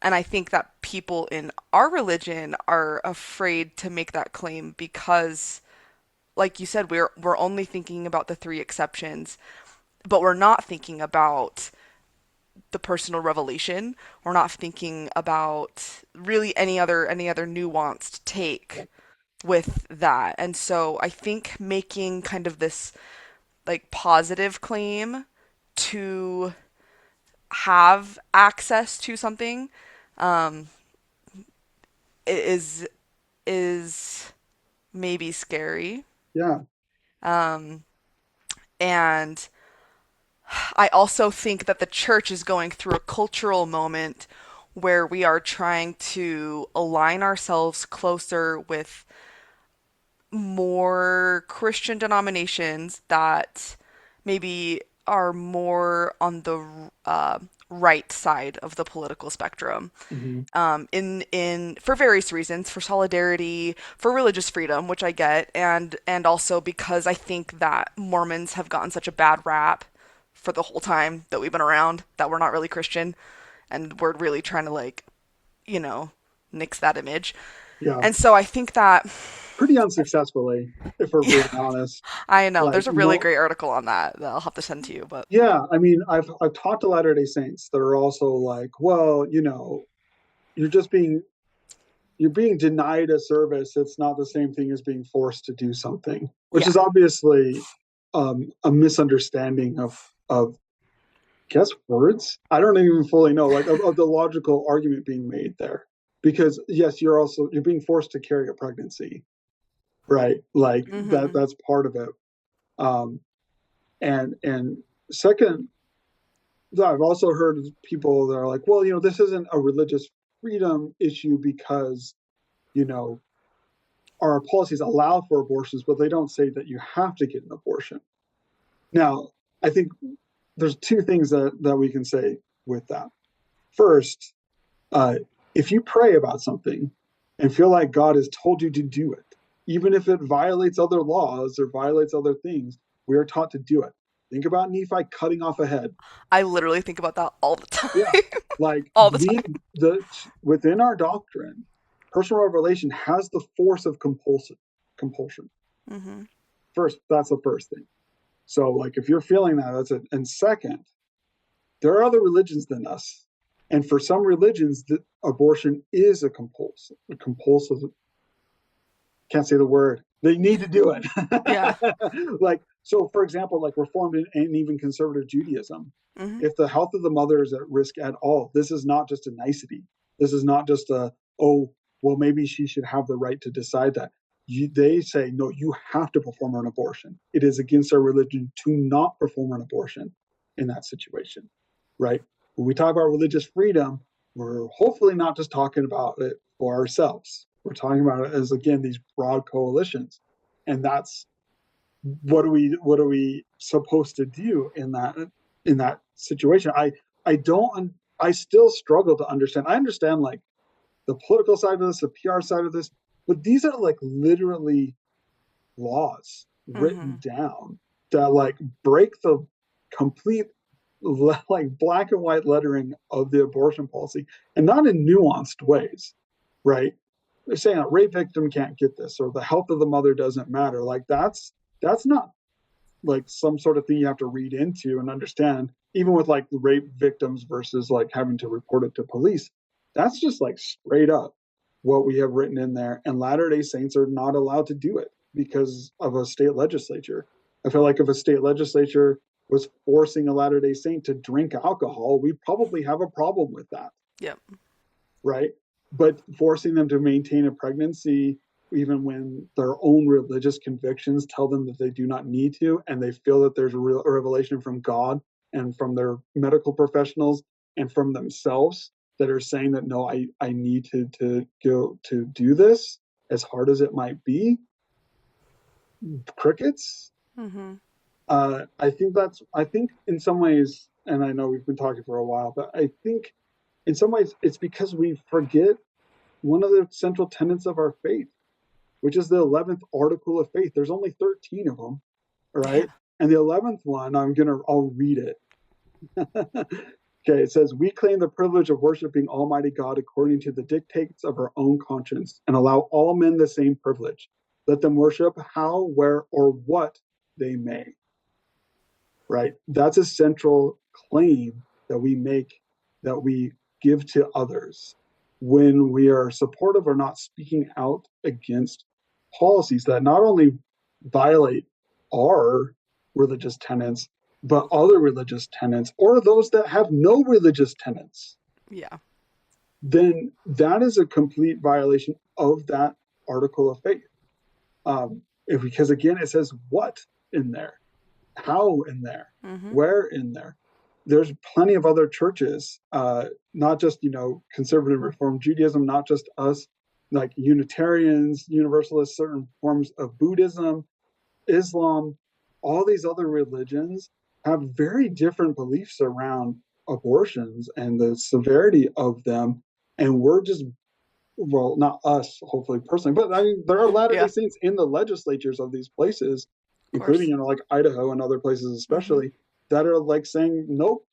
And I think that people in our religion are afraid to make that claim because, like you said, we're only thinking about the three exceptions, but we're not thinking about the personal revelation. We're not thinking about really any other nuanced take with that. And so I think making kind of this like positive claim to have access to something is is maybe scary. Yeah. And I also think that the church is going through a cultural moment where we are trying to align ourselves closer with more Christian denominations that maybe are more on the right side of the political spectrum. Hmm. In for various reasons, for solidarity, for religious freedom, which I get, and also because I think that Mormons have gotten such a bad rap for the whole time that we've been around that we're not really Christian, and we're really trying to like, you know, nix that image. Yeah. And so I think that Pretty unsuccessfully, if we're yeah, being honest. I know. Like There's a really mo great article on that I'll have to send to you, but Yeah, I mean, I've talked to Latter-day Saints that are also like, well, you're just you're being denied a service. It's not the same thing as being forced to do something, which yeah. is obviously a misunderstanding of I guess words. I don't even fully know, like of the logical argument being made there. because yes, you're being forced to carry a pregnancy, right? Like Mm-hmm. that's part of it. Um, and second, I've also heard people that are like, well, this isn't a religious freedom issue because you know our policies allow for abortions, but they don't say that you have to get an abortion. Now, I think there's two things that we can say with that. First, uh, if you pray about something and feel like God has told you to do it, even if it violates other laws or violates other things, we are taught to do it. Think about Nephi cutting off a head. I literally think about that all the time. Yeah, like All the we time. the within our doctrine, personal revelation has the force of compulsion. Mm-hmm. First, that's the first thing. So, like, if you're feeling that, that's it. And second, there are other religions than us, and for some religions, abortion is a compulsive. Can't say the word. They need to do it. Yeah. Like, so, for example, like Reformed and even conservative Judaism, Mm-hmm. if the health of the mother is at risk at all, this is not just a nicety. This is not just oh, well, maybe she should have the right to decide that. They say, no, you have to perform an abortion. It is against our religion to not perform an abortion in that situation, right? When we talk about religious freedom, we're hopefully not just talking about it for ourselves. We're talking about it as, again, these broad coalitions, and that's what are we supposed to do in that situation. I don't I still struggle to understand. I understand like the political side of this, the PR side of this, but these are like literally laws Mm-hmm. written down that like break the complete like black and white lettering of the abortion policy, and not in nuanced ways, right? They're saying a rape victim can't get this, or the health of the mother doesn't matter. Like that's not like some sort of thing you have to read into and understand. Even with like rape victims versus like having to report it to police, that's just like straight up what we have written in there. And Latter Day Saints are not allowed to do it because of a state legislature. I feel like if a state legislature was forcing a Latter Day Saint to drink alcohol, we'd probably have a problem with that, Yep. right? But forcing them to maintain a pregnancy, even when their own religious convictions tell them that they do not need to, and they feel that there's a real revelation from God and from their medical professionals and from themselves that are saying that no, I need to go to do this, as hard as it might be. Crickets. Mm-hmm. I think in some ways, and I know we've been talking for a while, but I think in some ways it's because we forget one of the central tenets of our faith, which is the 11th article of faith. There's only 13 of them, Yeah. right? And the 11th one, I'll read it. Okay, it says, we claim the privilege of worshiping Almighty God according to the dictates of our own conscience and allow all men the same privilege. Let them worship how, where, or what they may, right? That's a central claim that we make, that we give to others when we are supportive or not speaking out against policies that not only violate our religious tenets, but other religious tenets or those that have no religious tenets. Yeah. Then that is a complete violation of that article of faith. Because again, it says what in there, how in there, Mm-hmm. where in there. There's plenty of other churches, not just conservative Reformed Judaism, not just us, like Unitarians, Universalists, certain forms of Buddhism, Islam. All these other religions have very different beliefs around abortions and the severity of them, and we're just, well, not us, hopefully personally, but I mean, there are Latter Yeah. Day Of Saints in the legislatures of these places, including course. like Idaho and other places, Mm-hmm. especially, that are like saying, nope,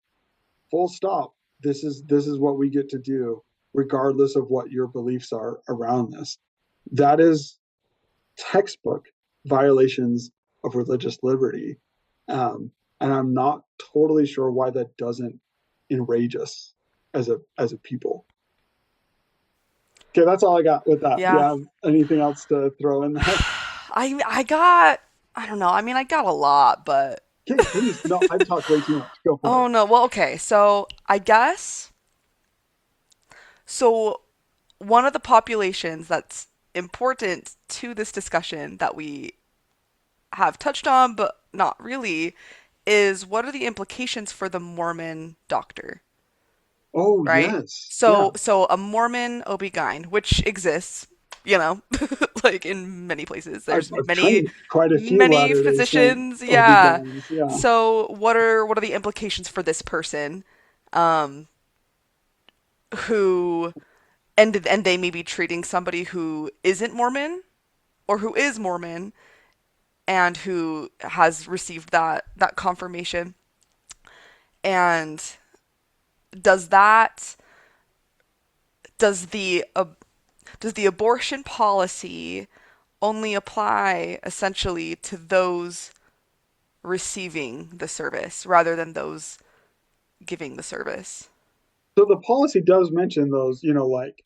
full stop. This is what we get to do, regardless of what your beliefs are around this. That is textbook violations of religious liberty, and I'm not totally sure why that doesn't enrage us as a people. Okay, that's all I got with that. Do you Yeah. have anything else to throw in there? I got, I don't know. I mean, I got a lot, but Okay, please. No, I've talked way too much. Go for oh it. no. Well, okay. So I guess so. one of the populations that's important to this discussion that we have touched on, but not really, is what are the implications for the Mormon doctor, Oh, right? yes. So, Yeah. so a Mormon OB-GYN, which exists, you know, like in many places. There's I've many, trained quite a few many Latter-day Saint physicians. Yeah. OB-GYNs. Yeah. So, what are the implications for this person, um, who and they may be treating somebody who isn't Mormon or who is Mormon and who has received that confirmation. And does that does the does the abortion policy only apply essentially to those receiving the service rather than those giving the service? So the policy does mention those, like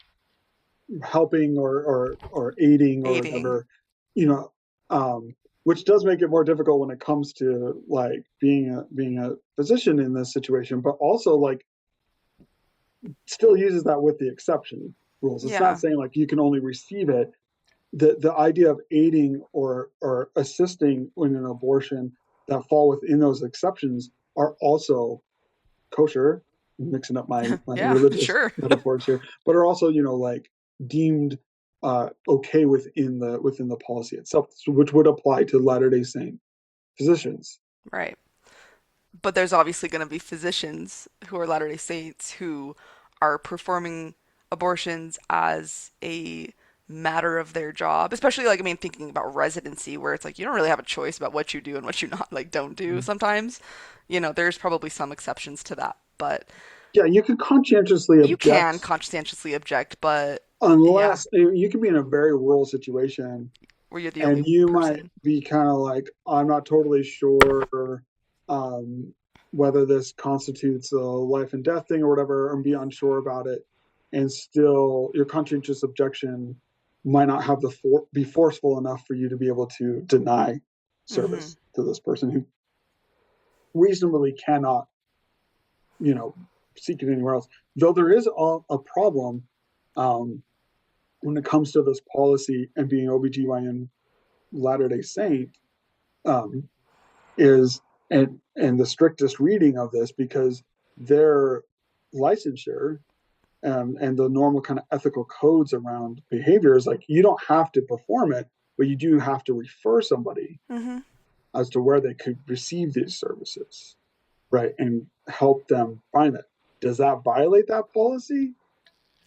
helping or aiding or Aiding. whatever, you know, which does make it more difficult when it comes to like being a physician in this situation, but also like still uses that with the exception rules. It's not Yeah. saying like you can only receive it. The idea of aiding or assisting in an abortion that fall within those exceptions are also kosher, mixing up my Yeah, religious sure. metaphors here, but are also like deemed okay within the policy itself, which would apply to Latter Day Saint physicians. Right. But there's obviously going to be physicians who are Latter-day Saints who are performing abortions as a matter of their job, especially like, I mean, thinking about residency where it's like you don't really have a choice about what you do and what you not like don't do sometimes. There's probably some exceptions to that, but Yeah, you could conscientiously you can object conscientiously object, but yeah, unless you can be in a very rural situation where you're the and only you might person. be kind of like, I'm not totally sure um, whether this constitutes a life and death thing or whatever, and be unsure about it. And still, your conscientious objection might not have be forceful enough for you to be able to deny Mhm. service to this person who reasonably cannot, you know, seek it anywhere else. Though there is a problem um, when it comes to this policy and being OBGYN Latter day Saint, um, is and the strictest reading of this because their licensure and the normal kind of ethical codes around behavior is like you don't have to perform it, but you do have to refer somebody Mhm. as to where they could receive these services, right, and help them find it. Does that violate that policy?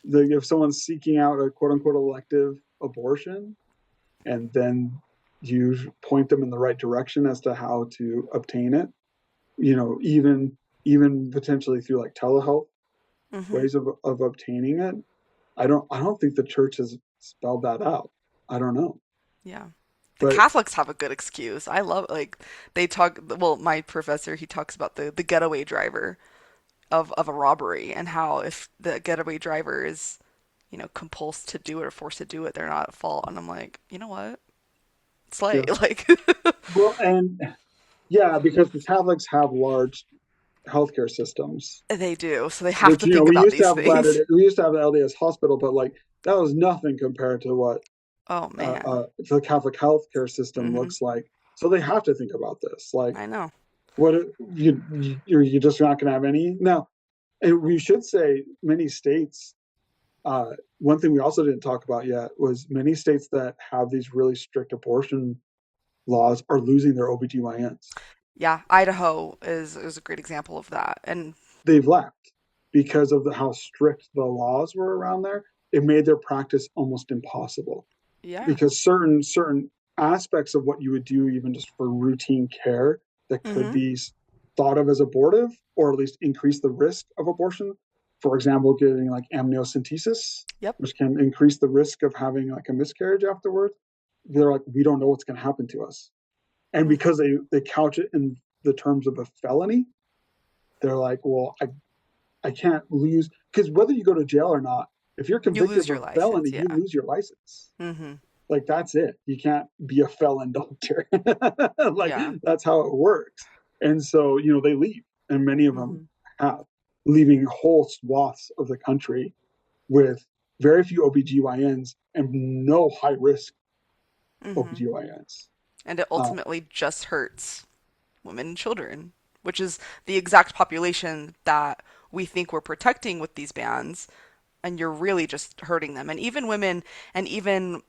If someone's seeking out a quote unquote elective abortion, and then you point them in the right direction as to how to obtain it, even potentially through like telehealth Mhm. ways of obtaining it. I don't think the church has spelled that out. I don't know. Yeah. The But Catholics have a good excuse. I love like they talk well, my professor, he talks about the getaway driver of a robbery and how if the getaway driver is, compulsed to do it or forced to do it, they're not at fault. And I'm like, you know what? Slay. yeah. Like Well, and yeah, because the Catholics have large healthcare systems, they do. So they have which to think we about used to these have things. we used to have the LDS hospital, but like that was nothing compared to what Oh man. the Catholic healthcare system Mhm. looks like. So they have to think about this. Like, I know. what you're just not going to have any now. And we should say many states. One thing we also didn't talk about yet was many states that have these really strict abortion laws are losing their OBGYNs. Yeah, Idaho is a great example of that. And They've left because of how strict the laws were around there. It made their practice almost impossible yeah. because certain aspects of what you would do even just for routine care that could Mhm. be thought of as abortive or at least increase the risk of abortion, for example getting like amniocentesis, Yep. which can increase the risk of having like a miscarriage afterwards, they're like, we don't know what's going to happen to us. And Mhm. because they couch it in the terms of a felony, they're like, well, I can't lose, because whether you go to jail or not, if you're You convicted lose of your a felony, license, you yeah. lose your license. Mhm. Like that's it. You can't be a felon doctor. Like Yeah. that's how it works. And so, they leave, and many of them Mhm. have, leaving whole swaths of the country with very few OBGYNs, and no high risk Hmm. OBGYNs. And it ultimately just hurts women and children, which is the exact population that we think we're protecting with these bans, and you're really just hurting them. And even women, and even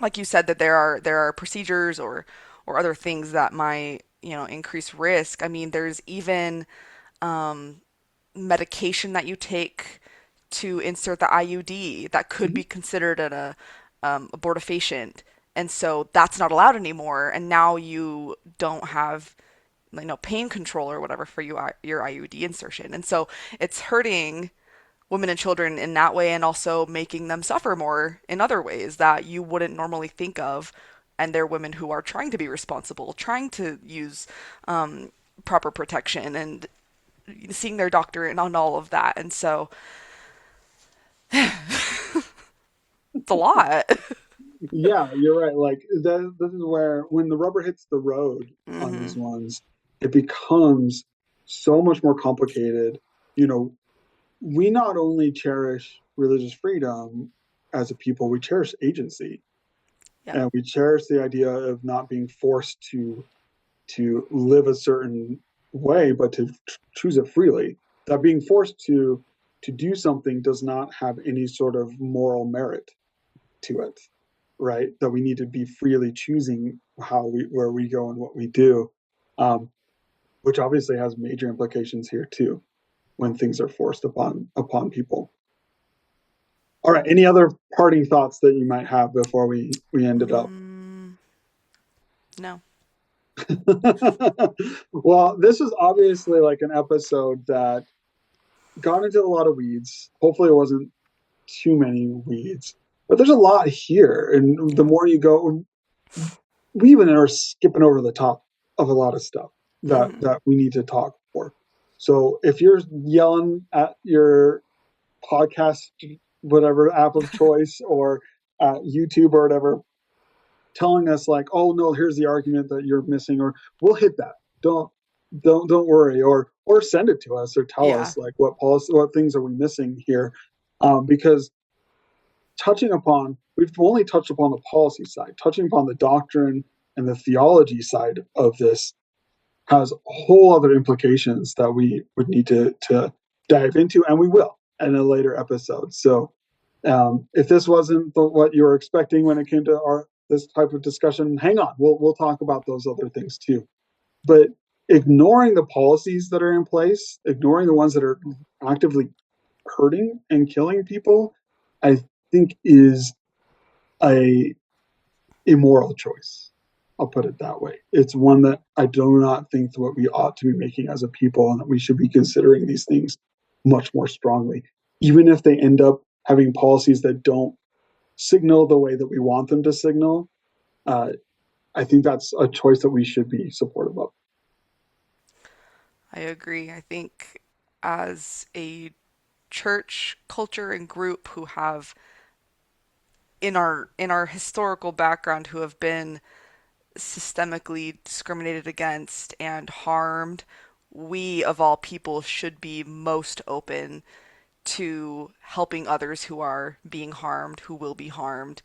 like you said that there are procedures or other things that might, increase risk. I mean, there's even um, medication that you take to insert the IUD that could Mhm. be considered abortifacient, and so that's not allowed anymore. And now you don't have pain control or whatever for your IUD insertion, and so it's hurting women and children in that way, and also making them suffer more in other ways that you wouldn't normally think of. And they're women who are trying to be responsible, trying to use proper protection, and seeing their doctor and on all of that. And so it's a lot. Yeah, you're right. Like this is where when the rubber hits the road on these Hmm. ones, it becomes so much more complicated. You know, we not only cherish religious freedom as a people, we cherish agency, Yeah. and we cherish the idea of not being forced to live a certain way, but to choose it freely. That being forced to do something does not have any sort of moral merit to it, right? That we need to be freely choosing where we go and what we do, um, which obviously has major implications here too when things are forced upon people. All right. Any other parting thoughts that you might have before we end it up? Mm, no. Well, this is obviously like an episode that got into a lot of weeds. Hopefully, it wasn't too many weeds, but there's a lot here. And the Yeah. more you go, we even are skipping over the top of a lot of stuff Hmm. that we need to talk for. So if you're yelling at your podcast, whatever app of choice, or YouTube or whatever, telling us like, oh no, here's the argument that you're missing, or we'll hit that. Don't don't worry, or send it to us or tell Yeah. us like what things are we missing here, because touching upon we've only touched upon the policy side, touching upon the doctrine and the theology side of this has whole other implications that we would need to dive into, and we will in a later episode. So, if this wasn't what you were expecting when it came to our this type of discussion, hang on, we'll talk about those other things too. But ignoring the policies that are in place, ignoring the ones that are actively hurting and killing people, I think is a immoral choice. I'll put it that way. It's one that I do not think what we ought to be making as a people, and that we should be considering these things much more strongly, even if they end up having policies that don't signal the way that we want them to signal. Uh, I think that's a choice that we should be supportive of. I agree. I think as a church culture and group who have in our historical background who have been systemically discriminated against and harmed, we of all people should be most open to helping others who are being harmed, who will be harmed,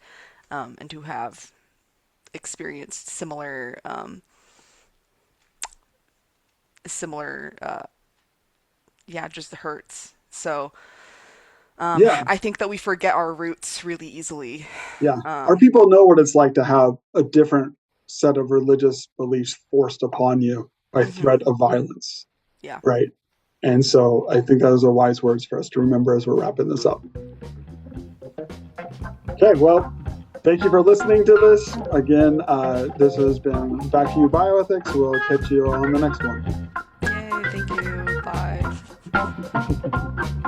and who have experienced similar, yeah, just the hurts. So Yeah, I think that we forget our roots really easily. yeah. Our Um, people know what it's like to have a different set of religious beliefs forced upon you by threat mhm, of violence, yeah. right? And so I think those are wise words for us to remember as we're wrapping this up. Okay, well, thank you for listening to this. Again, this has been Back to You Bioethics. We'll catch you on the next one. Yay, thank you. Bye.